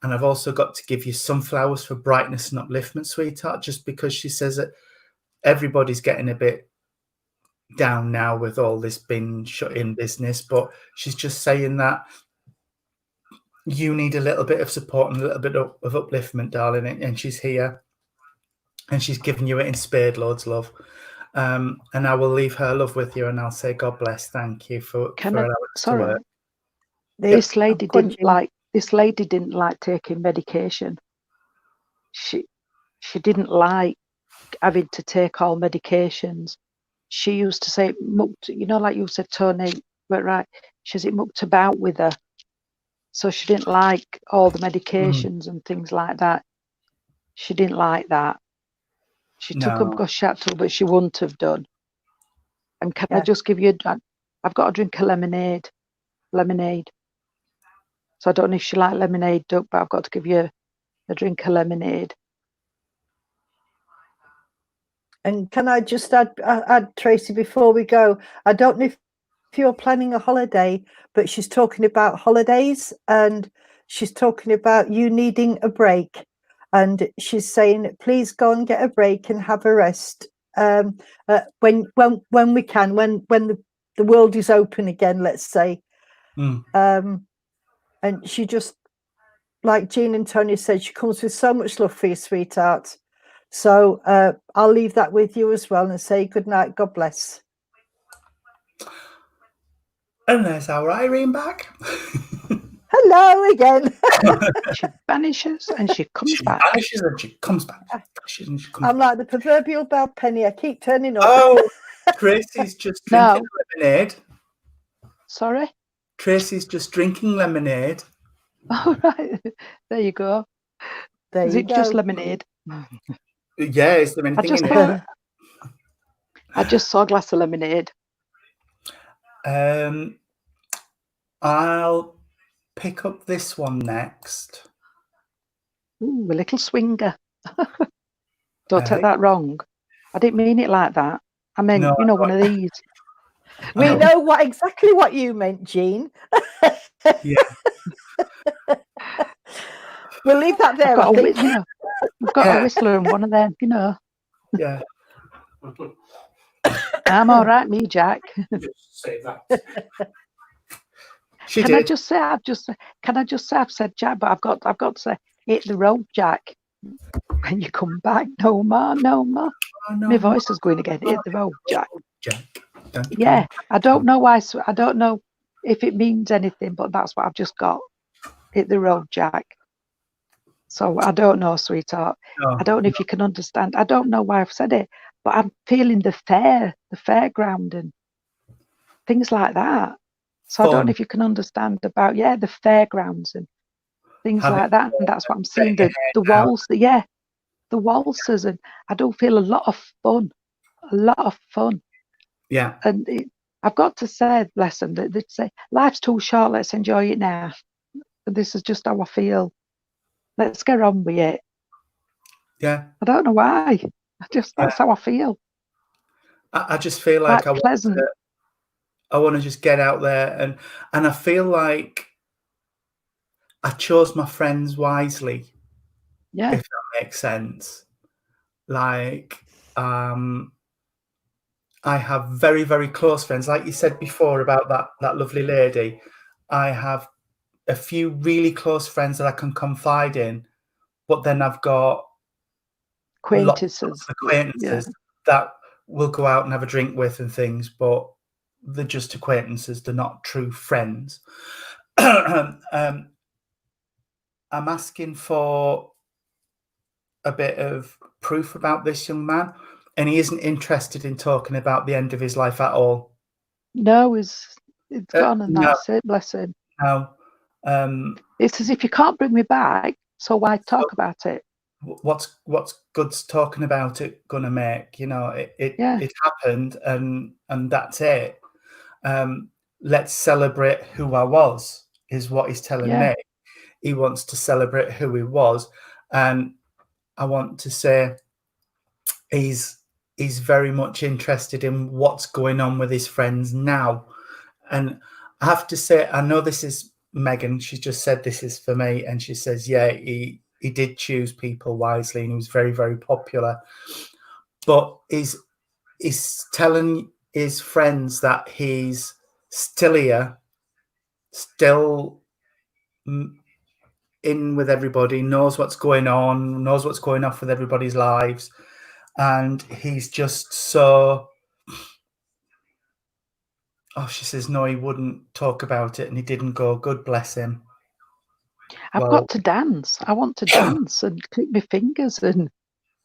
And I've also got to give you sunflowers for brightness and upliftment, sweetheart, just because she says that everybody's getting a bit down now with all this being shut in business. But she's just saying that you need a little bit of support and a little bit of upliftment, darling. And she's here. And she's giving you it in spade loads, love. And I will leave her love with you, and I'll say God bless. Thank you for allowing us to work. This lady didn't like taking medication. She didn't like having to take all medications. she used to say, mucked, like you said, Tony, but right, she says it mucked about with her. So she didn't like all the medications and things like that. She didn't like that. She took them because she had to, but she wouldn't have done. And can I just give you I've got to drink a lemonade. So I don't know if she liked lemonade, Doug, but I've got to give you a drink of lemonade. And can I just add, Tracy, before we go, I don't know if you're planning a holiday, but she's talking about holidays and she's talking about you needing a break. And she's saying, please go and get a break and have a rest when we can, when the world is open again, let's say. And she just, like Jean and Tony said, she comes with so much love for you, sweetheart. So I'll leave that with you as well and say good night. God bless. And there's our Irene back. Hello again. She vanishes and she comes back. She vanishes and she comes back. I'm like the proverbial bell penny. I keep turning up. Oh, Tracy's just drinking lemonade. Sorry? Tracy's just drinking lemonade. All right. There you go. Is it just lemonade? Yeah, is there anything in it? I just saw a glass of lemonade. I'll pick up this one next. Ooh, a little swinger. Don't take that wrong. I didn't mean it like that. I meant, one of these. We know exactly what you meant, Jean. Yeah. We'll leave that there. I've got a whistler and one of them, Yeah. I'm all right, me, Jack. Say that. Can I just say I've said Jack, but I've got to say hit the road, Jack. When you come back, no more. Oh, no, My voice is going again. Hit the road, Jack. Yeah, I don't know why. I don't know if it means anything, but that's what I've just got. Hit the road, Jack. So I don't know, sweetheart. No. I don't know if you can understand. I don't know why I've said it, but I'm feeling the fairground and things like that. So I don't know if you can understand about the fairgrounds and things like that. And that's what I'm seeing. The waltz, the waltzes, and I do feel a lot of fun. Yeah. And I've got to say, bless them, they'd say, life's too short, let's enjoy it now. And this is just how I feel. Let's get on with it. Yeah. I don't know why. That's how I feel. I just feel like I want to just get out there and I feel like I chose my friends wisely. Yeah. If that makes sense. Like, I have very, very close friends. Like you said before about that lovely lady, I have a few really close friends that I can confide in, but then I've got acquaintances that will go out and have a drink with and things, but they're just acquaintances. They're not true friends. I'm asking for a bit of proof about this young man, and he isn't interested in talking about the end of his life at all. No, it's gone, and that's it. Bless him. No. It's as if you can't bring me back, so why talk about it? What's good's talking about it gonna make? It happened, and that's it. Let's celebrate who I was, is what he's telling me. He wants to celebrate who he was, and I want to say he's very much interested in what's going on with his friends now. And I have to say, I know this is Megan, she just said this is for me, and she says, he did choose people wisely and he was very, very popular. But he's telling his friends that he's still here, still in with everybody, knows what's going on, knows what's going off with everybody's lives. And he's just so... Oh, she says, no, he wouldn't talk about it and he didn't go. Good, bless him. I've got to dance. I want to dance and click my fingers, and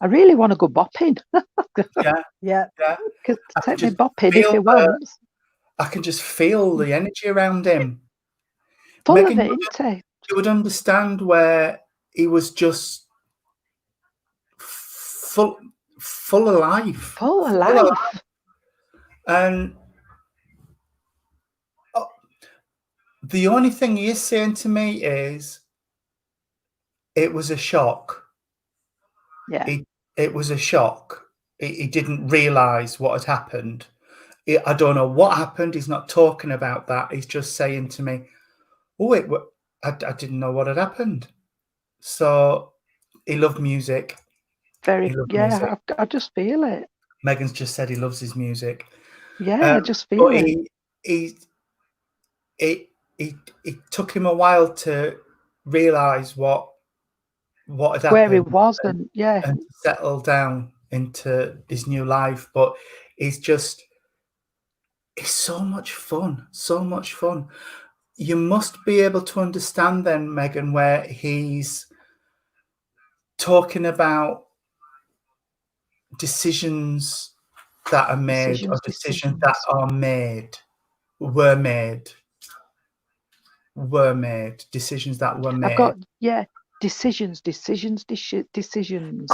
I really want to go bopping. Yeah, Yeah. yeah. Could I can take me just bopping if feel he wants. I can just feel the energy around him. Full Megan, of it, isn't he? you would understand where he was just full of life. Full of Full of life. And the only thing he is saying to me is, it was a shock. Yeah. It was a shock. He didn't realise what had happened. I don't know what happened. He's not talking about that. He's just saying to me, oh, I didn't know what had happened. So he loved music. Very, He loved yeah, music. I just feel it. Megan's just said he loves his music. Yeah, I just feel but it. it took him a while to realise what had happened. Where he was, and yeah. And settle down into his new life. But it's so much fun. So much fun. You must be able to understand then, Megan, where he's talking about decisions that are made, or decisions that are made, were made, decisions that were made. I've got, decisions.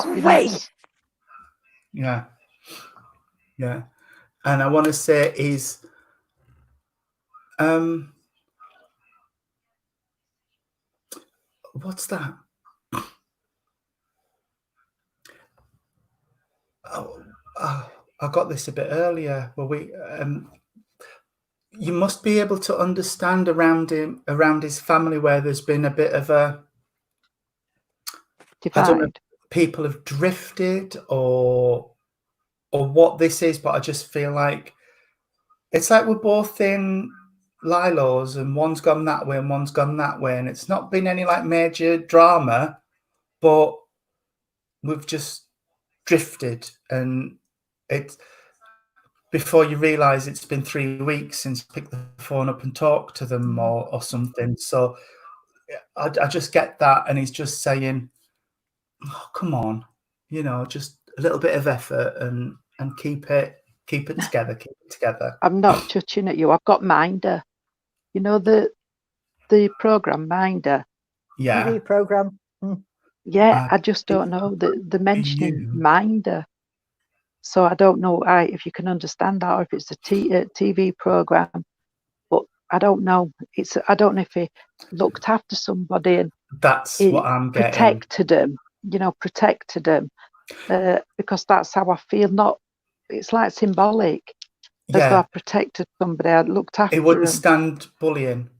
Great. Yeah. Yeah. And I want to say is, what's that? Oh, I got this a bit earlier. Well, you must be able to understand around his family, where there's been a bit of a divide. I don't know if people have drifted or what this is, but I just feel like it's like we're both in Lilo's and one's gone that way and one's gone that way, and it's not been any like major drama, but we've just drifted, and it's before you realise it's been 3 weeks since you picked the phone up and talked to them or something. So I just get that, and he's just saying, oh, come on, just a little bit of effort and keep it together. I'm not touching at you. I've got Minder. You know the program Minder. Yeah. TV program. Yeah, I just don't know the mentioning Minder. So I don't know if you can understand that, or if it's a TV program. But I don't know. I don't know if he looked after somebody and that's what I'm getting. Protected them, because that's how I feel. It's like symbolic. As though I protected somebody, I looked after. He wouldn't stand bullying.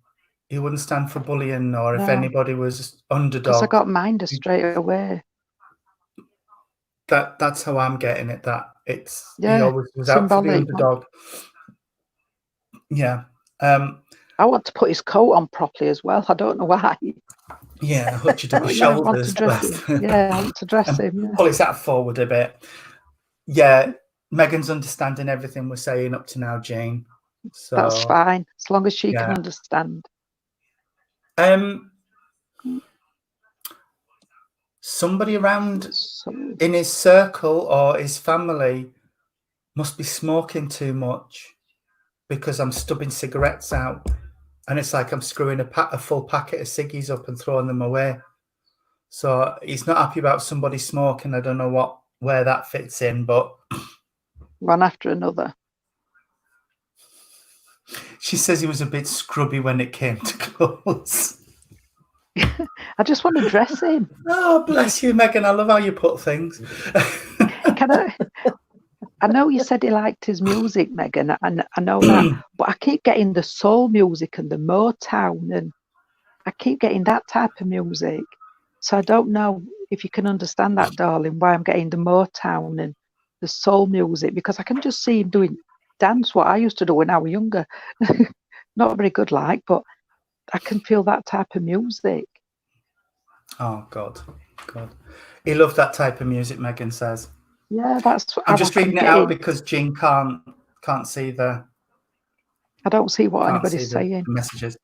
He wouldn't stand for bullying, or if anybody was underdog. Because I got Minder straight away. That's how I'm getting it. That it's he always was symbolic. Out for the underdog. Yeah. I want to put his coat on properly as well. I don't know why. Yeah, hutch up his shoulders. I want to dress him. Yeah, I want to dress him. Yeah. Pull his hat forward a bit. Yeah, Megan's understanding everything we're saying up to now, Jane. So that's fine, as long as she can understand. Somebody around in his circle or his family must be smoking too much, because I'm stubbing cigarettes out, and it's like I'm screwing a full packet of ciggies up and throwing them away. So he's not happy about somebody smoking. I don't know where that fits in, but one after another. She says he was a bit scrubby when it came to clothes. I just want to dress him. Oh, bless you, Megan. I love how you put things. I know you said he liked his music, Megan, and I know that, but I keep getting the soul music and the Motown, and I keep getting that type of music. So I don't know if you can understand that, darling, why I'm getting the Motown and the soul music, because I can just see him doing dance, what I used to do when I was younger. Not very good like, but I can feel that type of music. Oh, God. He loved that type of music, Megan says. Yeah, that's what I'm just reading it out because Jean can't see the... I don't see what anybody's saying. The messages.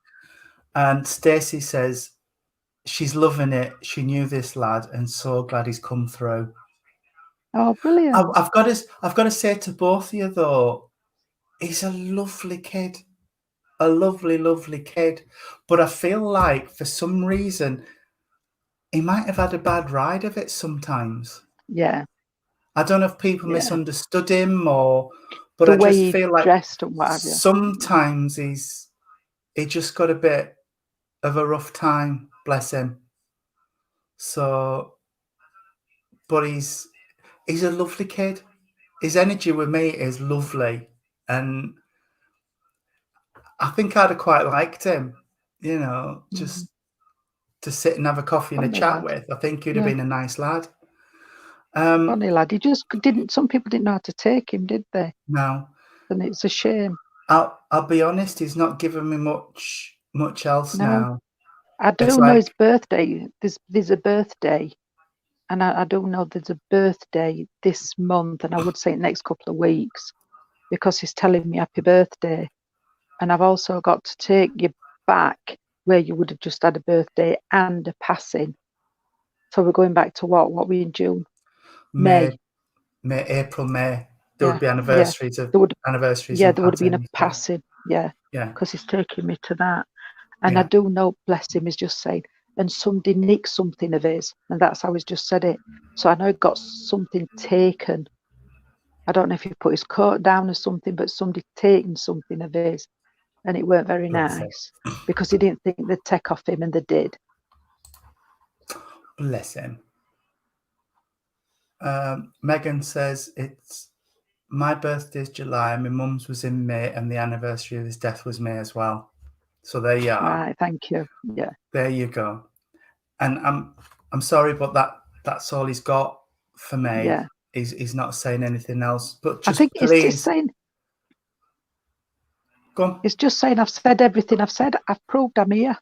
And Stacey says she's loving it. She knew this lad and so glad he's come through. Oh, brilliant. I've got to say to both of you though, he's a lovely kid, a lovely, lovely kid. But I feel like for some reason he might have had a bad ride of it sometimes. Yeah. I don't know if people Yeah. misunderstood him but The I way just he feel like dressed and what have you. sometimes he just got a bit of a rough time, bless him. So, but he's a lovely kid. His energy with me is lovely, and I think I'd have quite liked him, you know, just to sit and have a coffee and a Funny chat lad. with. I think he'd have Yeah. been a nice lad. Funny lad. He just didn't. Some people didn't know how to take him, did they? No, And it's a shame. I'll be honest. He's not given me much else No. now. I do It's know like his birthday. There's a birthday, and I do know there's a birthday this month, and I would say next couple of weeks, because he's telling me happy birthday. And I've also got to take you back where you would have just had a birthday and a passing. So we're going back to what? What were we in June? May, April, May. There would be anniversaries of there would anniversaries. yeah, and there would have been a patterns, passing. Yeah, yeah. because he's taking me to that. And Yeah. I do know, bless him, he's just saying, and somebody nicked something of his, and that's how he's just said it. So I know he got something taken. I don't know if he put his coat down or something, but somebody taken something of his, and it weren't very Bless him. nice because he didn't think they'd take off him, and they did. Bless him. Megan says it's my birthday's July, my mum's was in May, and the anniversary of his death was May as well. So there you are. Right, thank you. Yeah. There you go. And I'm sorry, but that's all he's got for me. Yeah. He's not saying anything else. But I just think please, it's just saying. Go on. It's just saying I've said everything I've said. I've proved I'm here.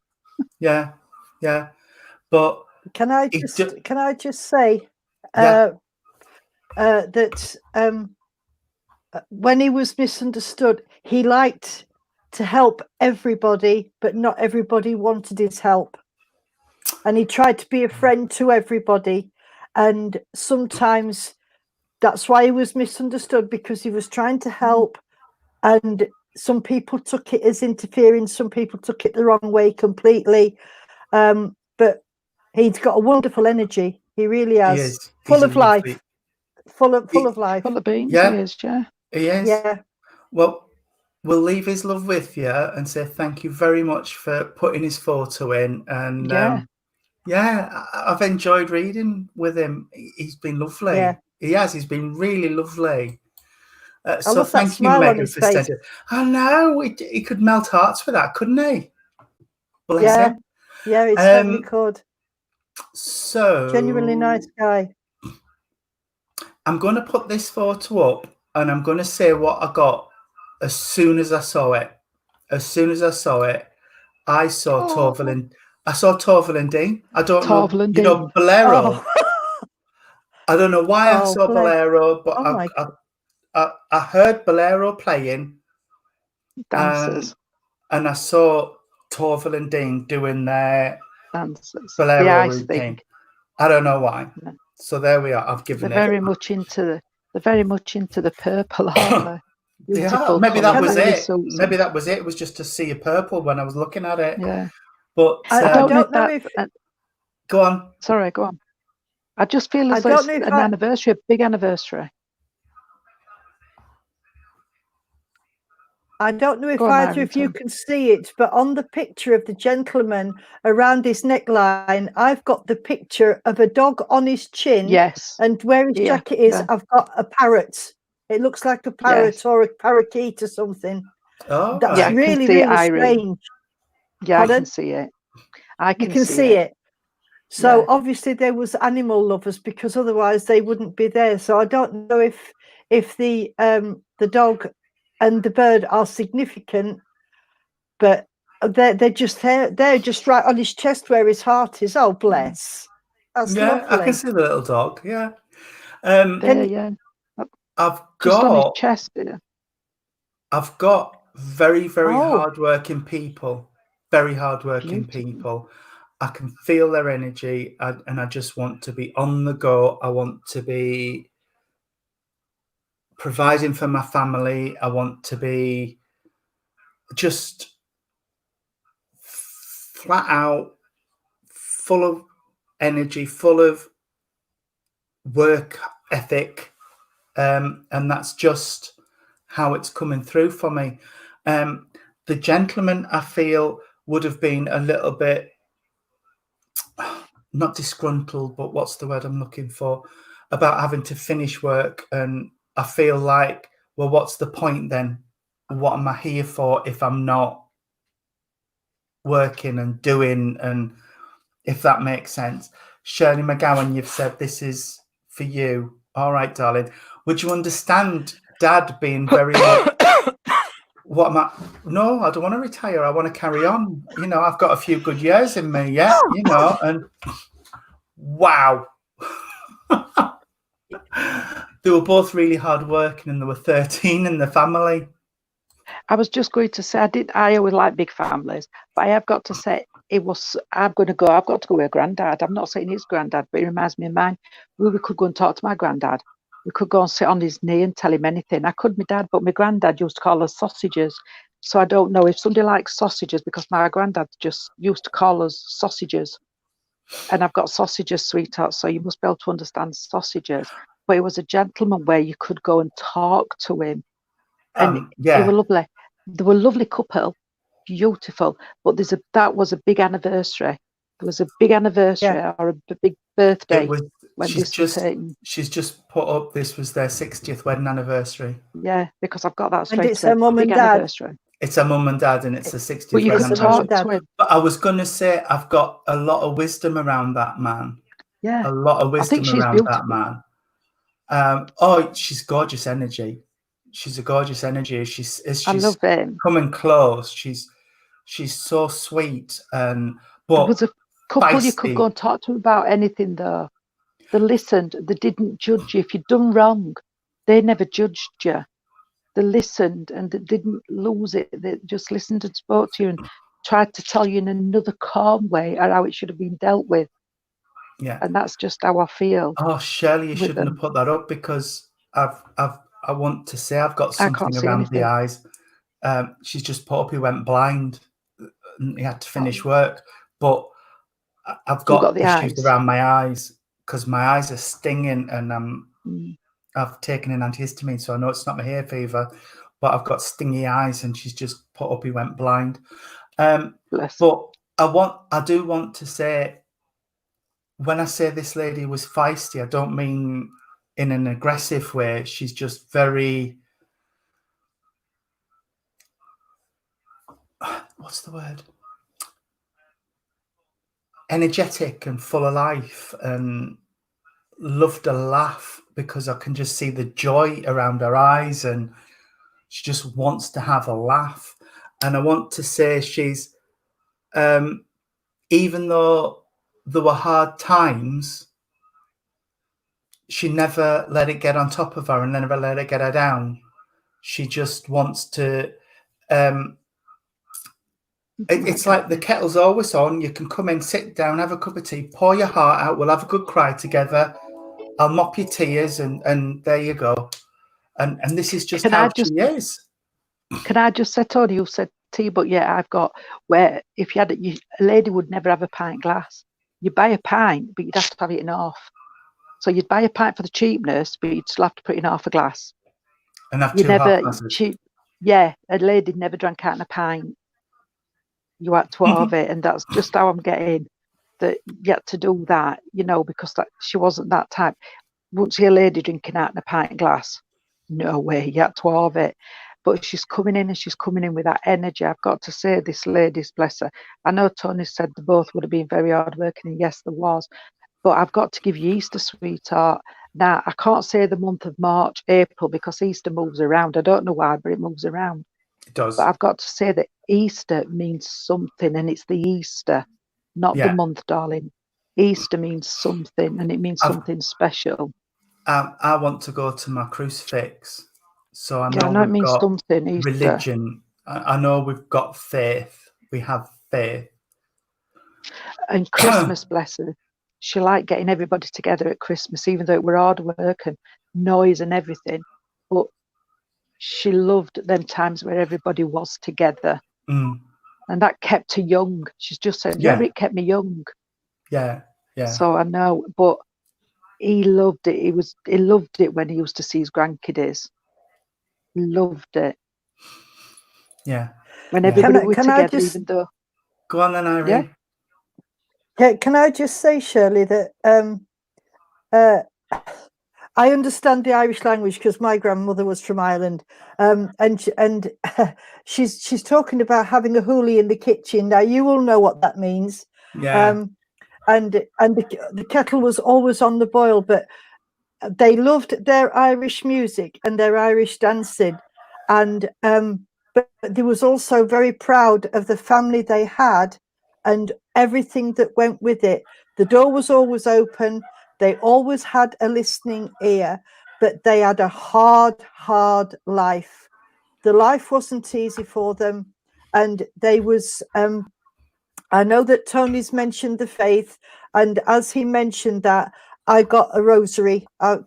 Yeah. But Can I just say Yeah. that when he was misunderstood, he liked to help everybody, but not everybody wanted his help. And he tried to be a friend to everybody. And sometimes that's why he was misunderstood, because he was trying to help. And some people took it as interfering. Some people took it the wrong way completely. But he's got a wonderful energy. He really has. He is. Full of life. Full of life. Full of beans, Yeah. he is, yeah. He is. Yeah. Well, we'll leave his love with you and say thank you very much for putting his photo in. And I've enjoyed reading with him. He's been lovely. Yeah. He has. He's been really lovely. So love that thank you, smile on Megan, his for face. sending. I know he could melt hearts with that, couldn't he? Bless him. Yeah, he certainly could. So Genuinely nice guy. I'm going to put this photo up, and I'm going to say what I got as soon as I saw it. As soon as I saw it, I saw Torval and Dean. I don't know, Torval and you know, Bolero. I don't know why I saw Bolero, but I heard Bolero playing. Dancers. And I saw Torval and Dean doing their dancers. Bolero the ice routine. thing. I don't know why. No. So there we are. I've given They're very much into the purple, aren't they? Yeah, maybe that was it. Maybe that was it. It was just to see a purple when I was looking at it. Yeah. But I don't know if. Go on. Sorry, go on. I just feel as though it's an anniversary, a big anniversary. I don't know if either of you can see it, but on the picture of the gentleman around his neckline, I've got the picture of a dog on his chin. Yes. And where his jacket is, I've got a parrot. It looks like a parrot or a parakeet or something. Oh, that's really, really strange. Yeah, I can see it. You can see it. So obviously there was animal lovers, because otherwise they wouldn't be there. So I don't know if the dog and the bird are significant, but they're just there. They're just right on his chest where his heart is. Oh, bless. That's lovely. I can see the little dog. Yeah. I've just got on his chest. I've got very, very hardworking people. Very hardworking people. I can feel their energy, and I just want to be on the go. I want to be providing for my family. I want to be just flat out, full of energy, full of work ethic, and that's just how it's coming through for me. The gentleman, I feel, would have been a little bit, not disgruntled, but what's the word I'm looking for, about having to finish work. And I feel like, well, what's the point then? What am I here for if I'm not working and doing? And if that makes sense. Shirley McGowan, you've said this is for you. All right, darling. Would you understand Dad being very what am I? No, I don't want to retire. I want to carry on. You know, I've got a few good years in me yet, you know, and wow. They were both really hard working, and there were 13 in the family. I was just going to say, I always like big families, but I have got to say, I've got to go with Granddad. I'm not saying his granddad, but it reminds me of mine. We could go and talk to my granddad. We could go and sit on his knee and tell him anything. I could, my dad, but my granddad used to call us sausages. So I don't know if somebody likes sausages, because my granddad just used to call us sausages. And I've got sausages, sweetheart, so you must be able to understand sausages. But he was a gentleman where you could go and talk to him. And yeah, they were lovely. They were a lovely couple, beautiful. But that was a big anniversary. There was a big anniversary or a big birthday. She's just put up, this was their 60th wedding anniversary. Yeah, because I've got that straight. And it's her mum and dad. It's her mum and dad, and it's the 60th but you wedding can talk to anniversary. him. But I was going to say, I've got a lot of wisdom around that man. Yeah, a lot of wisdom around beautiful. that man. She's gorgeous energy. She's a gorgeous energy. She's coming close. She's so sweet. And but there was a couple feisty. You could go and talk to about anything though. They listened. They didn't judge you if you'd done wrong. They never judged you. They listened and they didn't lose it. They just listened and spoke to you and tried to tell you in another calm way or how it should have been dealt with. Yeah, and that's just how I feel. Oh, Shirley, you shouldn't have put that up, because I want to say I've got something around the eyes. She's just put up, he went blind and he had to finish work, but I've got issues around my eyes because my eyes are stinging, and I've taken an antihistamine, so I know it's not my hay fever, but I've got stingy eyes, and she's just put up, he went blind. But I do want to say, when I say this lady was feisty, I don't mean in an aggressive way. She's just very, what's the word? Energetic and full of life, and loved a laugh, because I can just see the joy around her eyes, and she just wants to have a laugh. And I want to say she's, even though there were hard times, she never let it get on top of her and never let it get her down. She just wants to, it's like the kettle's always on. You can come in, sit down, have a cup of tea, pour your heart out. We'll have a good cry together. I'll mop your tears, and there you go. And this is just how she is. Can I just say, Tony, you said tea, but yeah, I've got where if you had a lady would never have a pint glass. You buy a pint, but you'd have to have it in half. So you'd buy a pint for the cheapness, but you'd still have to put in half a glass. And have two half glasses. Yeah, a lady never drank out in a pint. You had to have it, and that's just how I'm getting that. You had to do that, because she wasn't that type. Wouldn't see a lady drinking out in a pint glass. No way, you had to have it. But she's coming in, and she's coming in with that energy. I've got to say, this lady's, bless her. I know Tony said they both would have been very hardworking, and yes, there was. But I've got to give you Easter, sweetheart. Now, I can't say the month of March, April, because Easter moves around. I don't know why, but it moves around. It does. But I've got to say that Easter means something, and it's the Easter, not the month, darling. Easter means something, and it means something special. I want to go to my crucifix. So I know, it means something, Easter. Religion. I know we've got faith. We have faith. And Christmas, bless her. She liked getting everybody together at Christmas, even though it were hard work and noise and everything. but she loved them times where everybody was together. Mm. And that kept her young. She's just said, yeah, but it kept me young. Yeah, yeah. So I know, but he loved it. He loved it when he used to see his grandkiddies. He loved it. Yeah. When everybody were together, just, even though. Go on then, Irene. Yeah. Can I just say, Shirley, that I understand the Irish language because my grandmother was from Ireland, and she's talking about having a hoolie in the kitchen. Now you all know what that means. Yeah. And the kettle was always on the boil, but they loved their Irish music and their Irish dancing, and but they was also very proud of the family they had and everything that went with it. The door was always open. They always had a listening ear, but they had a hard life. The life wasn't easy for them, and they was. I know that Tony's mentioned the faith, and as he mentioned that, I got a rosary I'm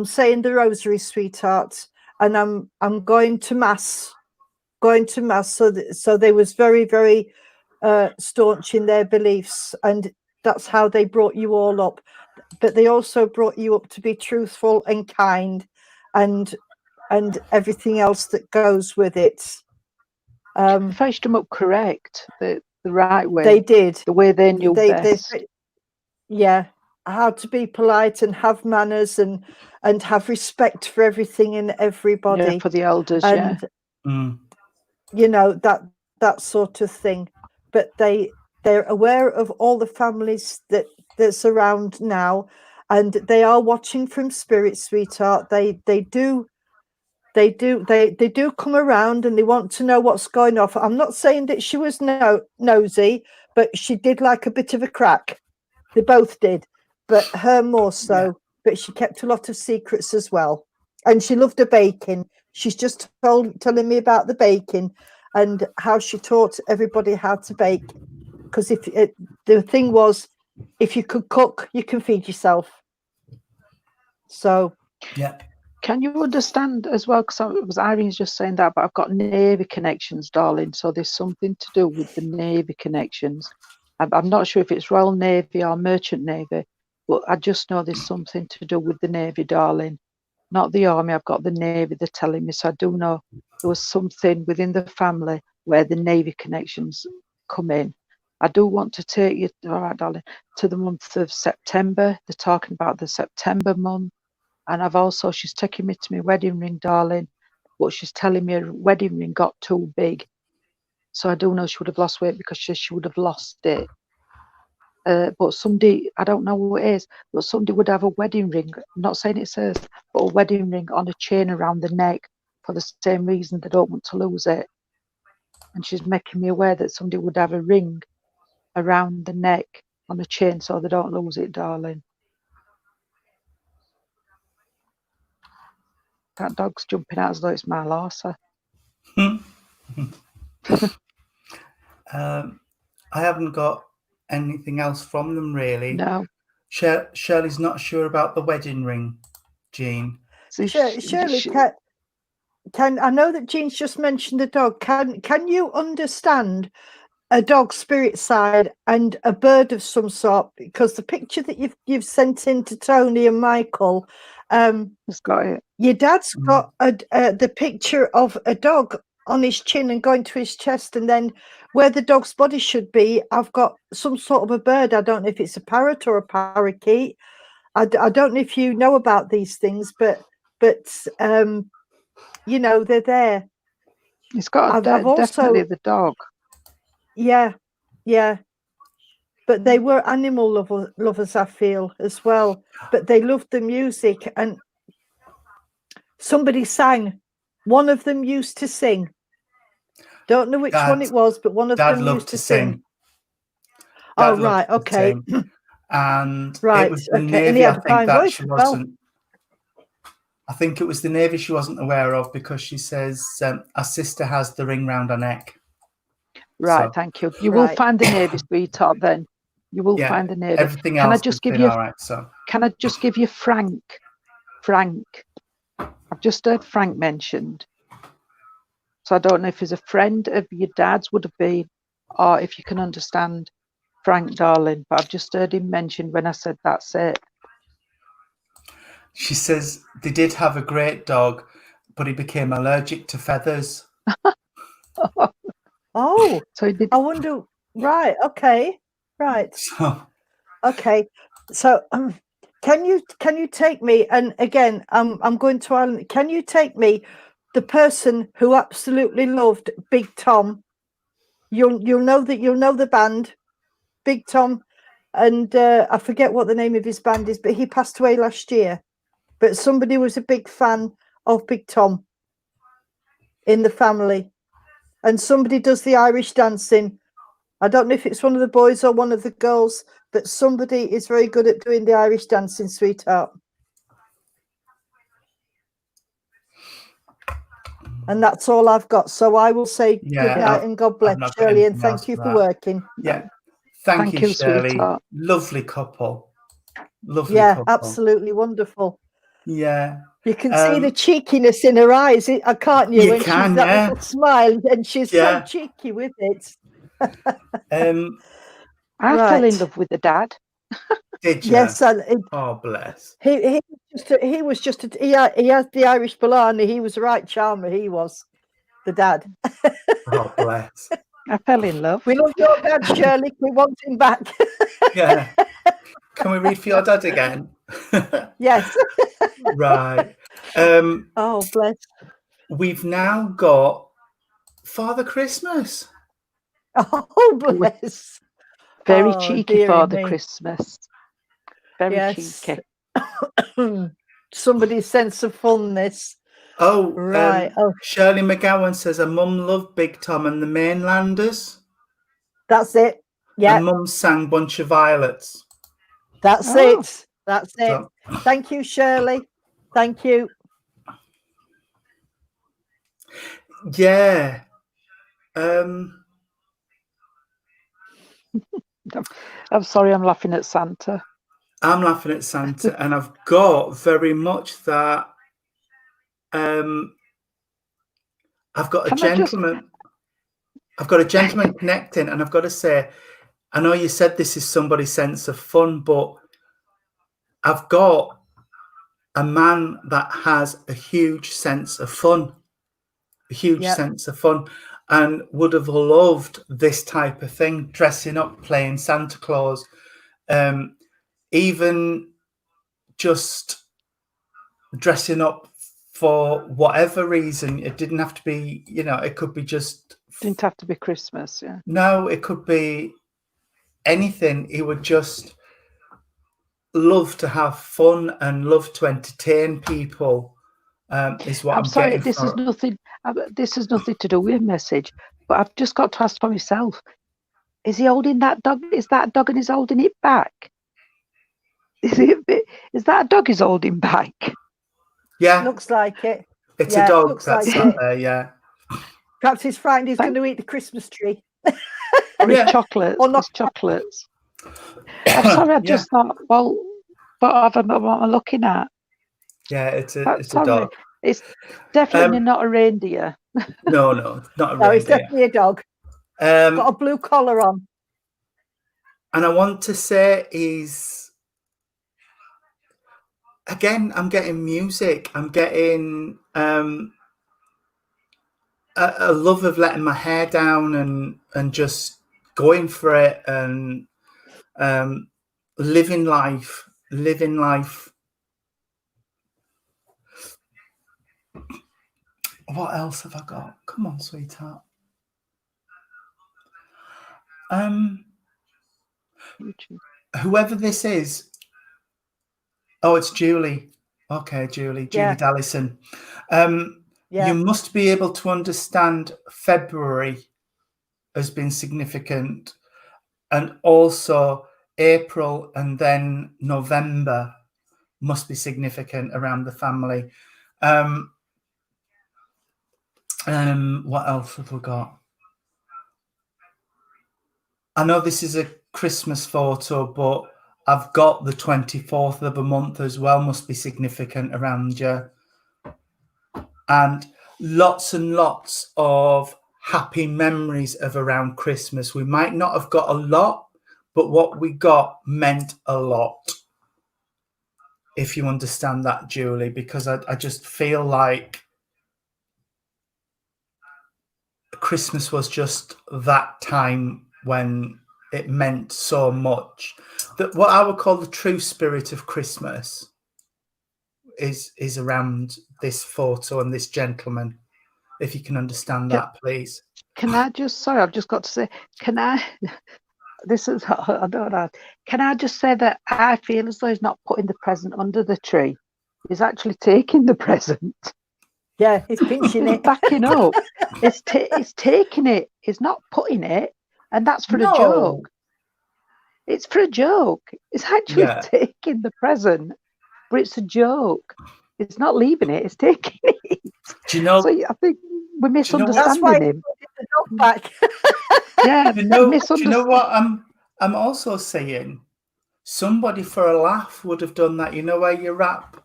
saying the rosary, sweetheart, and I'm going to mass. So they was very staunch in their beliefs, and that's how they brought you all up. But they also brought you up to be truthful and kind, and everything else that goes with it. They fetched them up correct, the right way. They did. The way they knew best. How to be polite and have manners and have respect for everything and everybody. Yeah, for the elders, and, you know, that sort of thing. But they're aware of all the families that's around now, and they are watching from spirit, sweetheart. They do come around and they want to know what's going on. I'm not saying that she was nosy, but she did like a bit of a crack. They both did, but her more so. Yeah. But she kept a lot of secrets as well, and she loved the baking. She's just telling me about the baking and how she taught everybody how to bake. Because the thing was, if you could cook, you can feed yourself. So yeah. Can you understand as well, because Irene's just saying that, but I've got Navy connections, darling, so there's something to do with the Navy connections. I'm not sure if it's Royal Navy or Merchant Navy, but I just know there's something to do with the Navy, darling. Not the Army, I've got the Navy, they're telling me, so I do know there was something within the family where the Navy connections come in. I do want to take you, all right, darling, to the month of September. They're talking about the September month. And she's taking me to my wedding ring, darling, but she's telling me her wedding ring got too big. So I do know she would have lost weight because she would have lost it. But somebody, I don't know who it is, but somebody would have a wedding ring. I'm not saying it's hers, but a wedding ring on a chain around the neck for the same reason they don't want to lose it. And she's making me aware that somebody would have a ring around the neck on a chain so they don't lose it, darling. That dog's jumping out as though it's my Larsa. I haven't got anything else from them, really. No. Shirley's not sure about the wedding ring, Jean. So Shirley, can I know that Jean's just mentioned the dog. Can you understand a dog spirit side and a bird of some sort? Because the picture that you've sent in to Tony and Michael, it's got it. Your dad's got the picture of a dog on his chin and going to his chest, and then where the dog's body should be, I've got some sort of a bird. I don't know if it's a parrot or a parakeet. I don't know if you know about these things, but you know, they're there. It's got definitely the dog. Yeah. But they were animal lovers, I feel, as well. But they loved the music, and somebody sang. One of them used to sing. Don't know which one it was, but one of them used to sing. Oh, right, okay. And right, it was the Navy, I think, that she wasn't. Well. I think it was the Navy she wasn't aware of, because she says our sister has the ring round her neck. Right, so. Thank you. You will find the Navy, sweetheart, then. You will find the Navy. Everything else can I just give you all right, so. Can I just give you Frank? I've just heard Frank mentioned. So I don't know if he's a friend of your dad's would have been, or if you can understand Frank, darling. But I've just heard him mentioned when I said that's it. She says they did have a great dog, but he became allergic to feathers. Oh, So he did. I wonder. Right. Okay. Right. So Okay. So can you take me? And again, I'm going to Ireland. Can you take me? The person who absolutely loved Big Tom. You'll know the band, Big Tom, and I forget what the name of his band is, but he passed away last year. But somebody was a big fan of Big Tom in the family, and somebody does the Irish dancing. I don't know if it's one of the boys or one of the girls, but somebody is very good at doing the Irish dancing, sweetheart. And that's all I've got. So I will say good night and God bless, Shirley, and thank you for working. Yeah. Thank you, Shirley. Sweetheart. Lovely couple. Lovely couple. couple. Absolutely wonderful. Yeah. You can see the cheekiness in her eyes, can't you? You when can, she's that little smile, and she's so cheeky with it. I fell in love with the dad. Did you? Yes, oh bless. He was just he has the Irish Blarney. He was the right charmer. He was the dad. Oh bless. I fell in love. We love your dad, Shirley. We want him back. Yeah. Can we read for your dad again? Yes. Right. Oh bless. We've now got Father Christmas. Oh bless. Very cheeky Father Christmas. Very cheeky. Somebody's sense of funness. Oh, right. Shirley McGowan says her mum loved Big Tom and the Mainlanders. That's it. Yeah. And mum sang Bunch of Violets. That's it. That's it. So. Thank you, Shirley. Thank you. Yeah. I'm sorry, I'm laughing at Santa. I'm laughing at Santa, and I've got very much that. I've got a gentleman. I've got a gentleman connecting, and I've got to say, I know you said this is somebody's sense of fun, but I've got a man that has a huge sense of fun, sense of fun, and would have loved this type of thing, dressing up, playing Santa Claus, even just dressing up for whatever reason. It didn't have to be, it could be just... Didn't have to be Christmas, yeah. No, it could be anything. He would just love to have fun and love to entertain people. Is what I'm sorry. This is nothing. This has nothing to do with a message. But I've just got to ask for myself: is he holding that dog? Is that a dog and he's holding it back? Is that a dog he's holding back? Yeah, looks like it. It's a dog that's sat there. Yeah. Perhaps he's frightened he's going to eat the Christmas tree. Or chocolates. Or not chocolates. I'm sorry. I just thought. Well, but I don't know what I'm looking at. Yeah, it's a dog. It's definitely not a reindeer. No, not a reindeer. It's definitely a dog. Got a blue collar on. And I want to say again, I'm getting music. I'm getting a love of letting my hair down and just going for it and living life. What else have I got? Come on, sweetheart. Whoever this is. Oh, it's Julie. Okay, Julie Dallison. You must be able to understand February has been significant, and also April and then November must be significant around the family. What else have we got? I know this is a Christmas photo, but I've got the 24th of a month as well. Must be significant around you. and lots of happy memories of around Christmas. We might not have got a lot, but what we got meant a lot. If you understand that, Julie, because I just feel like Christmas was just that time when it meant so much. That what I would call the true spirit of Christmas is around this photo and this gentleman. If you can understand that, please. Can I just, sorry, I've just got to say, can I, this is, I don't know, can I just say that I feel as though he's not putting the present under the tree. He's actually taking the present. Yeah, he's pinching He's it. backing up. He's taking it. He's not putting it. And that's for a joke. It's for a joke. It's actually taking the present, but it's a joke. It's not leaving it. It's taking it. Do you know? So I think we're misunderstanding That's why him. the dog back. Yeah, Do you know what I'm also saying? Somebody for a laugh would have done that. You know where you wrap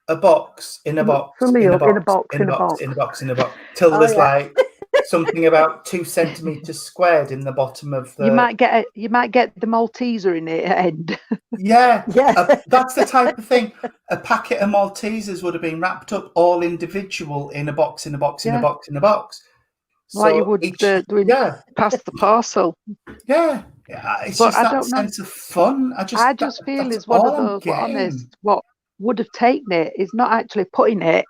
a box in a box in a box in a box in a box in a box till there's like something about 2 centimeters squared in the bottom of the. You might get the Malteser in it at end. Yeah. That's the type of thing. A packet of Maltesers would have been wrapped up all individual in a box in a box in a box in a box. Like you would doing past the parcel. Yeah. It's but just that sense of fun. I just feel is one of those. Honest, what would have taken it is not actually putting it.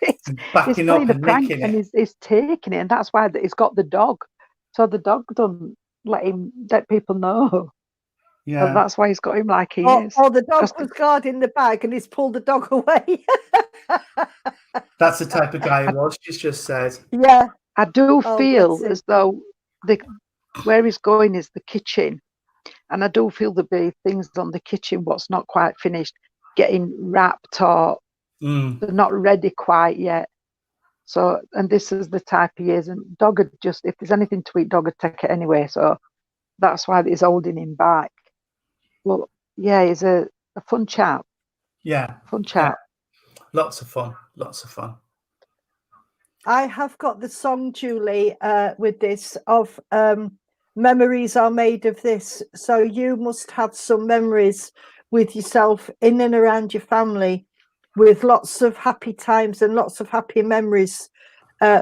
It's backing up and prank, nicking and it. he's taking it, and that's why he's got the dog. So the dog doesn't let people know. Yeah, so that's why he's got him like he is. Or the dog was guarding the bag, and he's pulled the dog away. That's the type of guy he was. She's just said. Yeah, I do feel as though where he's going is the kitchen, and I do feel there'll be things on the kitchen what's not quite finished, getting wrapped or they're not ready quite yet. So, and this is the type he is, and dog would just, if there's anything to eat, dog would take it anyway. So that's why he's holding him back. Well, yeah, he's a fun chap. Yeah, fun chap. Yeah. Lots of fun. I have got the song, Julie, with this of memories are made of this. So you must have some memories with yourself in and around your family with lots of happy times and lots of happy memories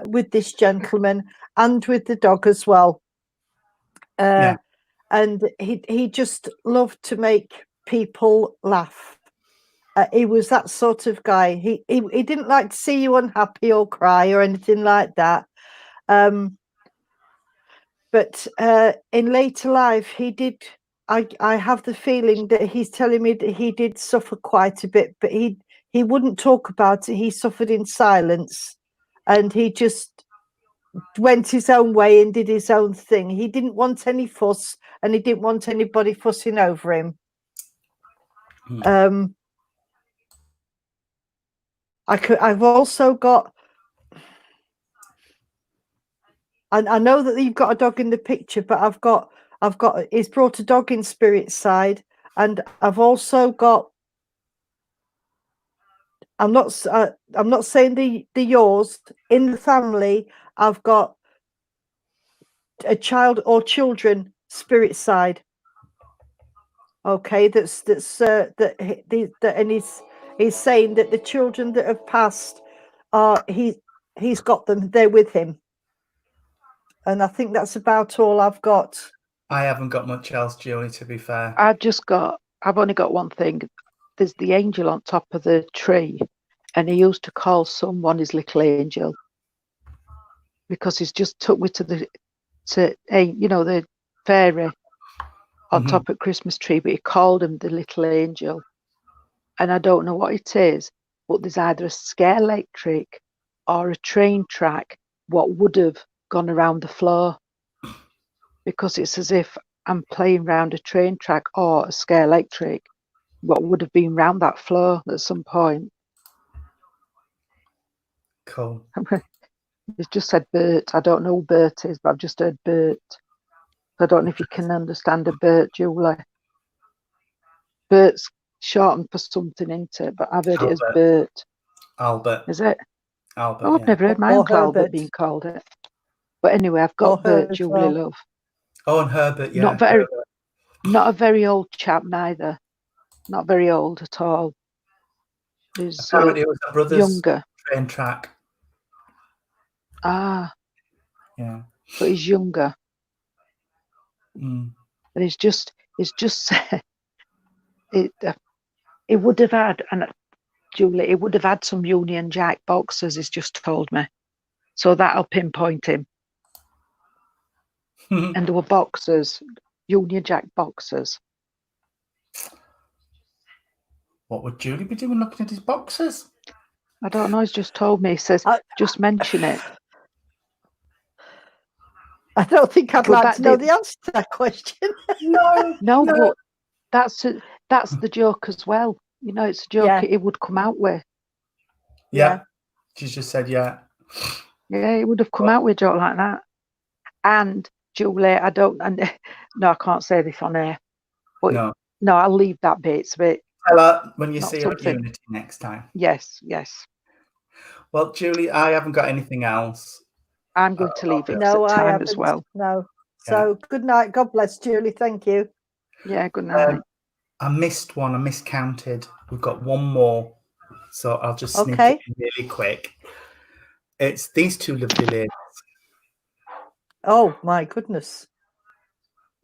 with this gentleman and with the dog as well. And he just loved to make people laugh. He was that sort of guy. He didn't like to see you unhappy or cry or anything like that. But in later life, he did. I have the feeling that he's telling me that he did suffer quite a bit, but he wouldn't talk about it. He suffered in silence, and he just went his own way and did his own thing. He didn't want any fuss, and he didn't want anybody fussing over him. I've also got, I know that you've got a dog in the picture, but I've got he's brought a dog in spirit side, and I've also got, I'm not saying the yours, in the family I've got a child or children spirit side. Okay, and he's saying that the children that have passed he's got them, they're with him. And I think that's about all I've got. I haven't got much else, Julie, to be fair. I've only got one thing. There's the angel on top of the tree, and he used to call someone his little angel because he's just took me to the fairy on top of Christmas tree, but he called him the little angel. And I don't know what it is, but there's either a scare electric or a train track what would have gone around the floor, because it's as if I'm playing round a train track or a scare electric what would have been round that floor at some point. Cool. It's just said Bert. I don't know who Bert is, but I've just heard Bert. I don't know if you can understand a Bert, Julie. Bert's shortened for something, isn't it? But I've heard it as Bert. Albert. Is it? Albert. Oh, I've Yeah. never heard my Or Uncle Albert Herbert. being called it. But anyway, I've got Or Bert her, Julie well. Love. Oh, and Herbert. Yeah. Not very, Herbert. not a very old chap neither. Not very old at all. He's Apparently, it was a brother's younger. train track. Ah, Yeah. but he's younger, Mm. and it's just it. It would have had, and Julie, it would have had some Union Jack boxers. He's just told me, so that'll pinpoint him. And there were boxers, Union Jack boxers. What would Julie be doing looking at his boxes? I don't know. He's just told me. He says, just mention it. I don't think I'd But like that to know did- the answer to that question. No, but that's the joke as well. You know, it's a joke. Yeah. It would come out with. Yeah. She's just said, yeah. Yeah, it would have come out with a joke like that. And Julie, no, I can't say this on air. But No. I'll leave that bit. It's a bit. Tell her when you Not see her at something. Unity next time. Yes. Well, Julie, I haven't got anything else. I'm going to leave it No, at I time haven't. as well. No. So good night. God bless, Julie. Thank you. Yeah, good night. I missed one. I miscounted. We've got one more. So I'll just sneak Okay. it in really quick. It's these two lovely ladies. Oh my goodness.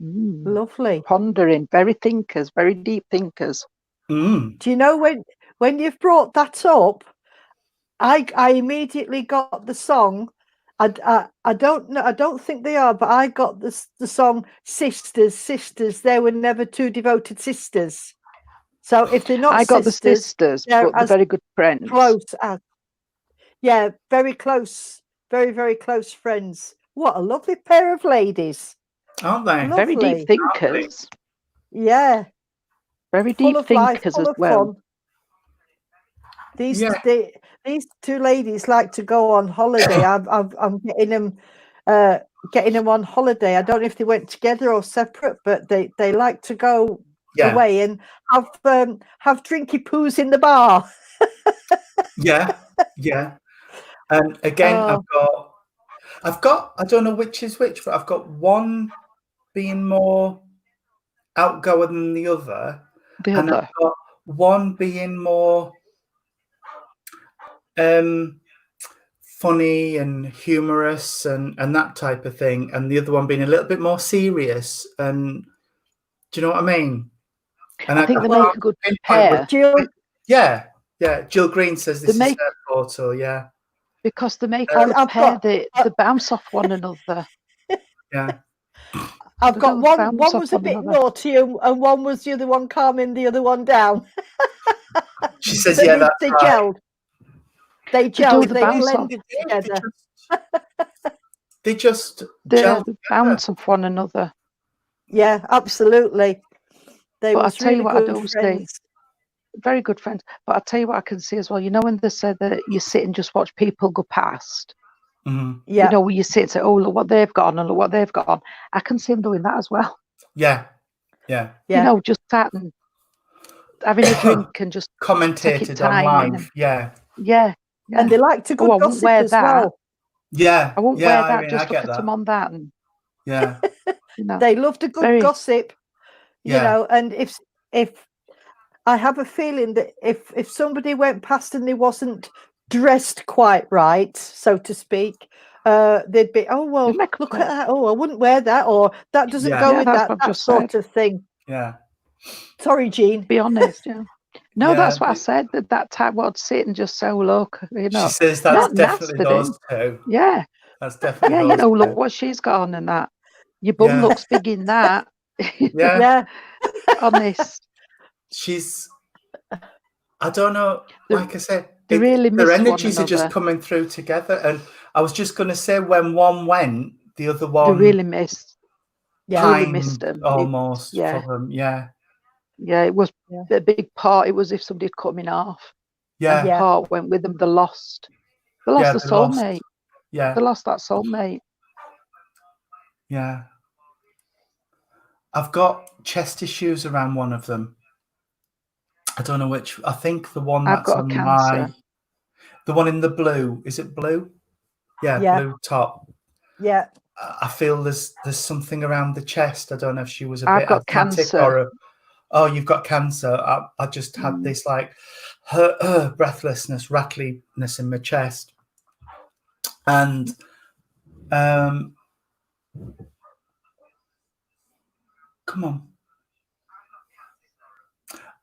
Mm. Lovely. Pondering, very thinkers, very deep thinkers. Mm. Do you know when you've brought that up, I immediately got the song. I don't know. I don't think they are, but I got the song "Sisters." They were never two devoted sisters. So if they're not, I got sisters, the sisters, they're but they're as very good friends. close as. Yeah, very close, very very close friends. What a lovely pair of ladies. Aren't they? Very Lovely. deep thinkers. Yeah, Very full deep of life, thinkers full as of well. fun. These Yeah. these two ladies like to go on holiday. I'm getting them on holiday. I don't know if they went together or separate, but they like to go Yeah. away and have drinky poos in the bar. Yeah. Yeah. And again, Oh. I've got, I don't know which is which, but I've got one being more outgoing than the other. The And other. I've got one being more funny and humorous and that type of thing, and the other one being a little bit more serious. And do you know what I mean? And I think they can't make a good pinpoint pair which- Jill, Yeah. Jill Green says this They is make- her photo. Yeah. because they make I've a good pair. got- They bounce off one another. Yeah. I've They got don't one bounce was off a bit one another. naughty and one was the other one calming the other one down. She says, But yeah, that's they right. gelled. They gelled. the They bounce off. blended together. They just They gel bounce off one another. Yeah, absolutely. They But I'll was tell you really what I good do say. friends. Very good friends. But I'll tell you what I can see as well. You know when they said that you sit and just watch people go past? Mhm. Yeah. You know, where you sit and say, oh, look what they've got on and look what they've got on. I can see them doing that as well. Yeah. Yeah. Yeah. You know, just sat and having a drink and just, Commentated on time live. and- Yeah. yeah. And they like to Oh, I good won't gossip wear as that. well. Yeah. I won't yeah, wear that, I mean, just I look get at that. them on that. And, Yeah. you know, They love the good Very- gossip. You Yeah. know, and if I have a feeling that if somebody went past and they wasn't dressed quite right, so to speak, they'd be, oh well, They make look up at that. Oh, I wouldn't wear that, or that doesn't Yeah. go Yeah, with that's that, what I've that just sort of thing. Yeah. Sorry, Jean. be honest, yeah. No, Yeah, that's what I but- said. That type would sit and just say, oh, look, you know. She says that's not definitely nasty, those two. Yeah. That's definitely Yeah, those you know, two. look what she's got on and that. Your bum Yeah. looks big in that. Yeah. Yeah. Honest. She's, I don't know, They- like I said, they really miss their one energies are just another. coming through together. And I was just going to say, when one went, the other They one really missed. Yeah. really pined missed them. almost yeah. for them. Yeah. Yeah, it was Yeah. a big part. It was if somebody had cut them in half. Yeah. Yeah. Part went with them. They lost. They lost Yeah, the they lost. soulmate. Yeah. They lost that soulmate. Yeah. I've got chest issues around one of them. I don't know which. I think the one I've that's got a on cancer. my. The one in the blue. Is it blue? Yeah, Yeah. blue top. Yeah. I feel there's something around the chest. I don't know if she was a I've bit got asthmatic cancer. oh, you've got cancer. I just had this like breathlessness, rattliness in my chest. And come on.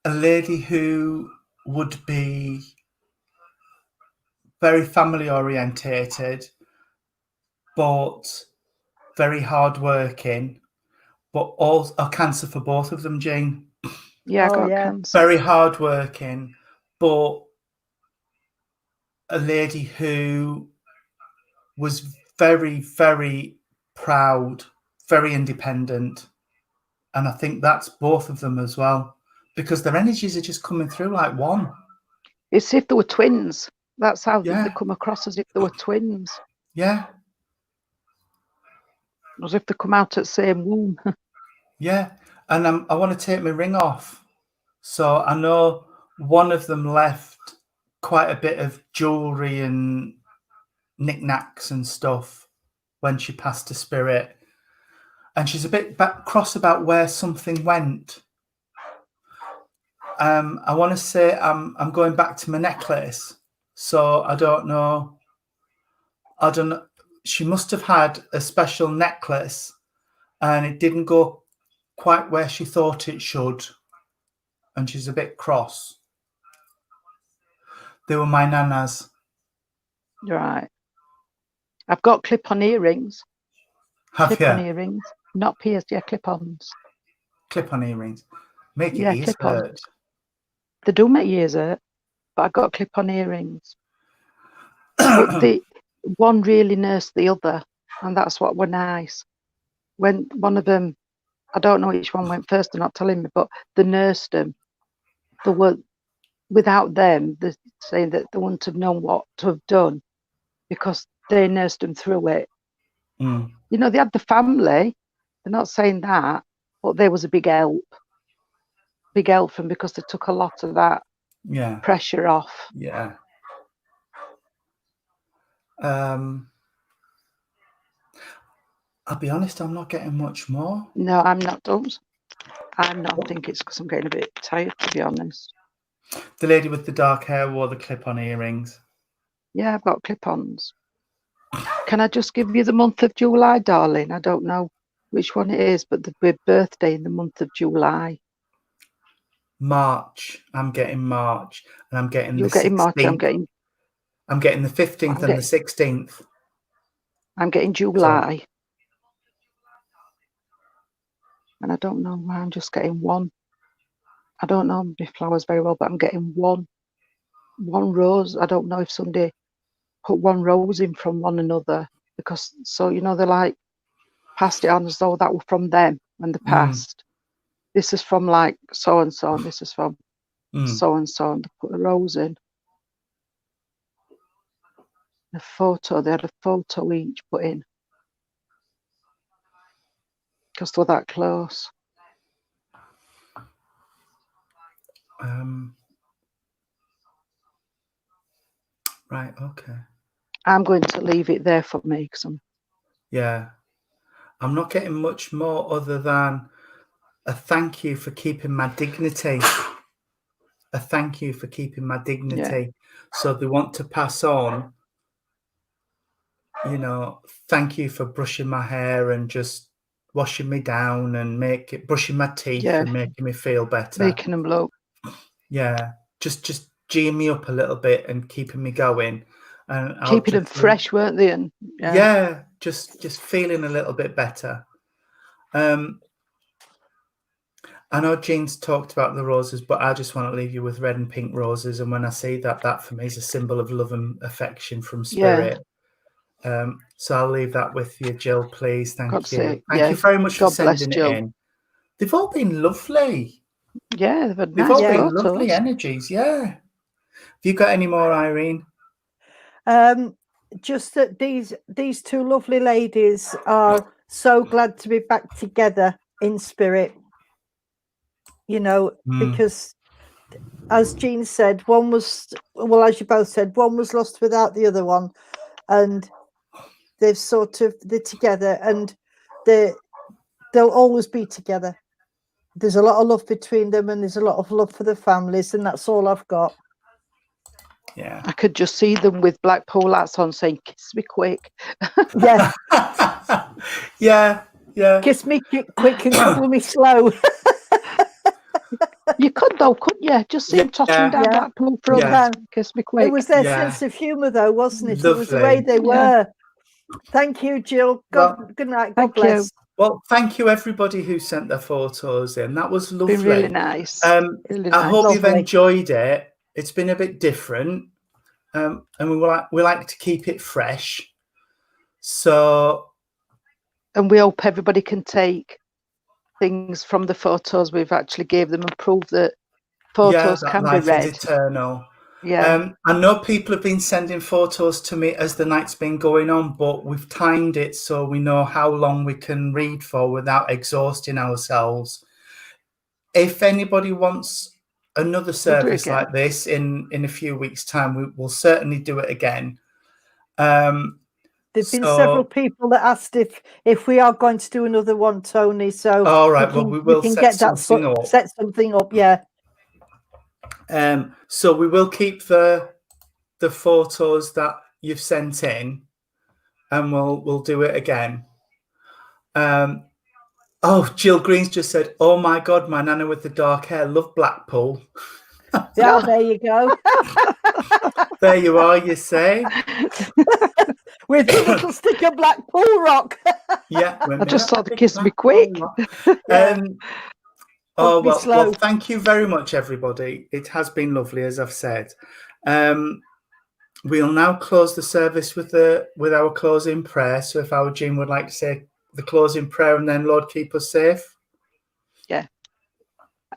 A lady who would be very family orientated, but very hardworking, but also a cancer for both of them, Jane. Yeah, I Oh, got yeah. cancer. Very hardworking, but a lady who was very, very proud, very independent. And I think that's both of them as well, because their energies are just coming through like one. It's if they were twins. That's how Yeah. they come across, as if they were twins. Yeah. As if they come out at the same womb. Yeah. And I want to take my ring off. So I know one of them left quite a bit of jewelry and knickknacks and stuff when she passed to spirit. And she's a bit cross about where something went. I want to say I'm going back to my necklace. So I don't know. She must have had a special necklace and it didn't go quite where she thought it should. And she's a bit cross. They were my nanas. Right. I've got clip-on earrings. Have Clip-on you? earrings. Not pierced, yeah, clip-ons. Clip-on earrings. Make your Yeah, ears clip-on. hurt. They do make ears hurt, but I've got clip-on earrings. But the one really nursed the other, and that's what were nice. When one of them, I don't know which one went first, they're not telling me, but they nursed them. They were, without them, they're saying that they wouldn't have known what to have done because they nursed them through it. Mm. You know, they had the family. They're not saying that, but there was a big help. Big help from, because they took a lot of that pressure off. Yeah. I'll be honest, I'm not getting much more. No, I'm not done. I'm not. I think it's because I'm getting a bit tired, to be honest. The lady with the dark hair wore the clip-on earrings. Yeah, I've got clip-ons. Can I just give you the month of July, darling? I don't know which one it is, but the birthday in the month of July. March. I'm getting March, and I'm getting You're the getting 16th. March. I'm getting the 15th and the 16th. I'm getting July. So, and I don't know why I'm just getting one. I don't know my flowers very well, but I'm getting one rose. I don't know if somebody put one rose in from one another, because, so, you know, they're like passed it on as though that were from them when they passed. This is from like so and so, and this is from so and so, and they put a rose in. A photo, they had a photo each put in because they're that close. Right, okay. I'm going to leave it there for me because I'm not getting much more other than a thank you for keeping my dignity. A thank you for keeping my dignity. Yeah. So they want to pass on, you know, thank you for brushing my hair and just washing me down and brushing my teeth and making me feel better. Making them look. Yeah. Just geeing me up a little bit and keeping me going. And keeping them fresh, weren't they? And just feeling a little bit better. I know Jean's talked about the roses, but I just want to leave you with red and pink roses. And when I see that, that for me is a symbol of love and affection from spirit. Yeah. So I'll leave that with you, Jill, please. Thank you. Thank you very much for sending it in. They've all been lovely. Yeah, they've all been lovely energies. Yeah. Have you got any more, Irene? Just that these two lovely ladies are so glad to be back together in spirit. You know, because as Jean said, one was, well, as you both said, one was lost without the other one, and they're together, and they'll always be together. There's a lot of love between them, and there's a lot of love for the families, and that's all I've got. Yeah. I could just see them with Blackpool hats on saying, "Kiss me quick." Yeah. Yeah. Kiss me quick and cuddle me slow. You could though, couldn't you? Just see them tottering down Blackpool Front. Yeah. Kiss me quick. It was their sense of humour, though, wasn't it? Lovely. It was the way they were. Thank you, Jill. Good night. God bless. You. Well, thank you everybody who sent their photos in. That was lovely. Been really nice. I Really nice. hope you've enjoyed it. It's been a bit different, and we like to keep it fresh. So, and we hope everybody can take things from the photos we've actually gave them and prove that photos can be read. Is eternal. Yeah. I know people have been sending photos to me as the night's been going on, but we've timed it so we know how long we can read for without exhausting ourselves. If anybody wants another service like this in a few weeks' time, we will certainly do it again. There've been several people that asked if we are going to do another one, Tony. So all right, we will set something up. Yeah. So we will keep the photos that you've sent in, and we'll do it again. Oh, Jill Green's just said, "Oh my God, my nana with the dark hair, love Blackpool." Yeah, there you go. There you are. You say with a little stick of Blackpool rock. Yeah, I just saw the kiss me quick. Oh, well, thank you very much, everybody. It has been lovely, as I've said. We'll now close the service with our closing prayer. So if our Jean would like to say the closing prayer, and then Lord, keep us safe. Yeah.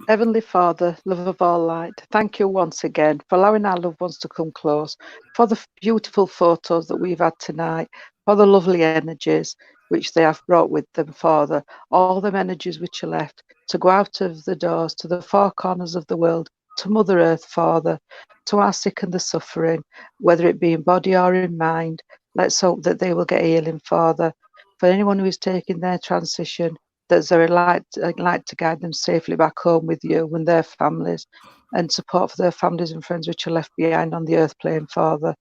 Heavenly Father, love of all light, thank you once again for allowing our loved ones to come close, for the beautiful photos that we've had tonight, for the lovely energies which they have brought with them, Father, all them energies which are left to go out of the doors to the four corners of the world, to Mother Earth, Father, to our sick and the suffering, whether it be in body or in mind. Let's hope that they will get healing, Father. For anyone who is taking their transition, that there are light to guide them safely back home with you and their families, and support for their families and friends which are left behind on the earth plane, Father.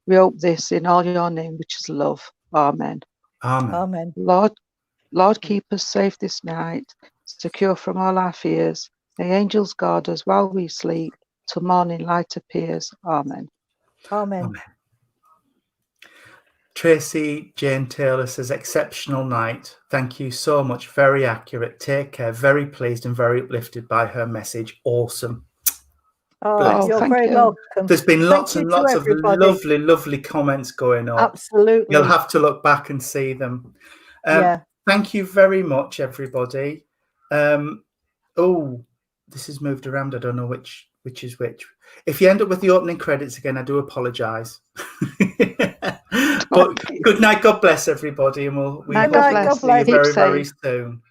We hope this in all your name, which is love. Amen. Amen. Lord, keep us safe this night, secure from all our fears. May angels guard us while we sleep, till morning light appears. Amen. Amen. Amen. Tracy Jane Taylor says, exceptional night. Thank you so much. Very accurate. Take care. Very pleased and very uplifted by her message. Awesome. Oh, you're very welcome. There's been lots and lots of lovely, lovely comments going on. Absolutely. You'll have to look back and see them. Thank you very much, everybody. Oh, this has moved around. I don't know which is which. If you end up with the opening credits again, I do apologise. But good night, God bless everybody, and we hope to see you very, very soon.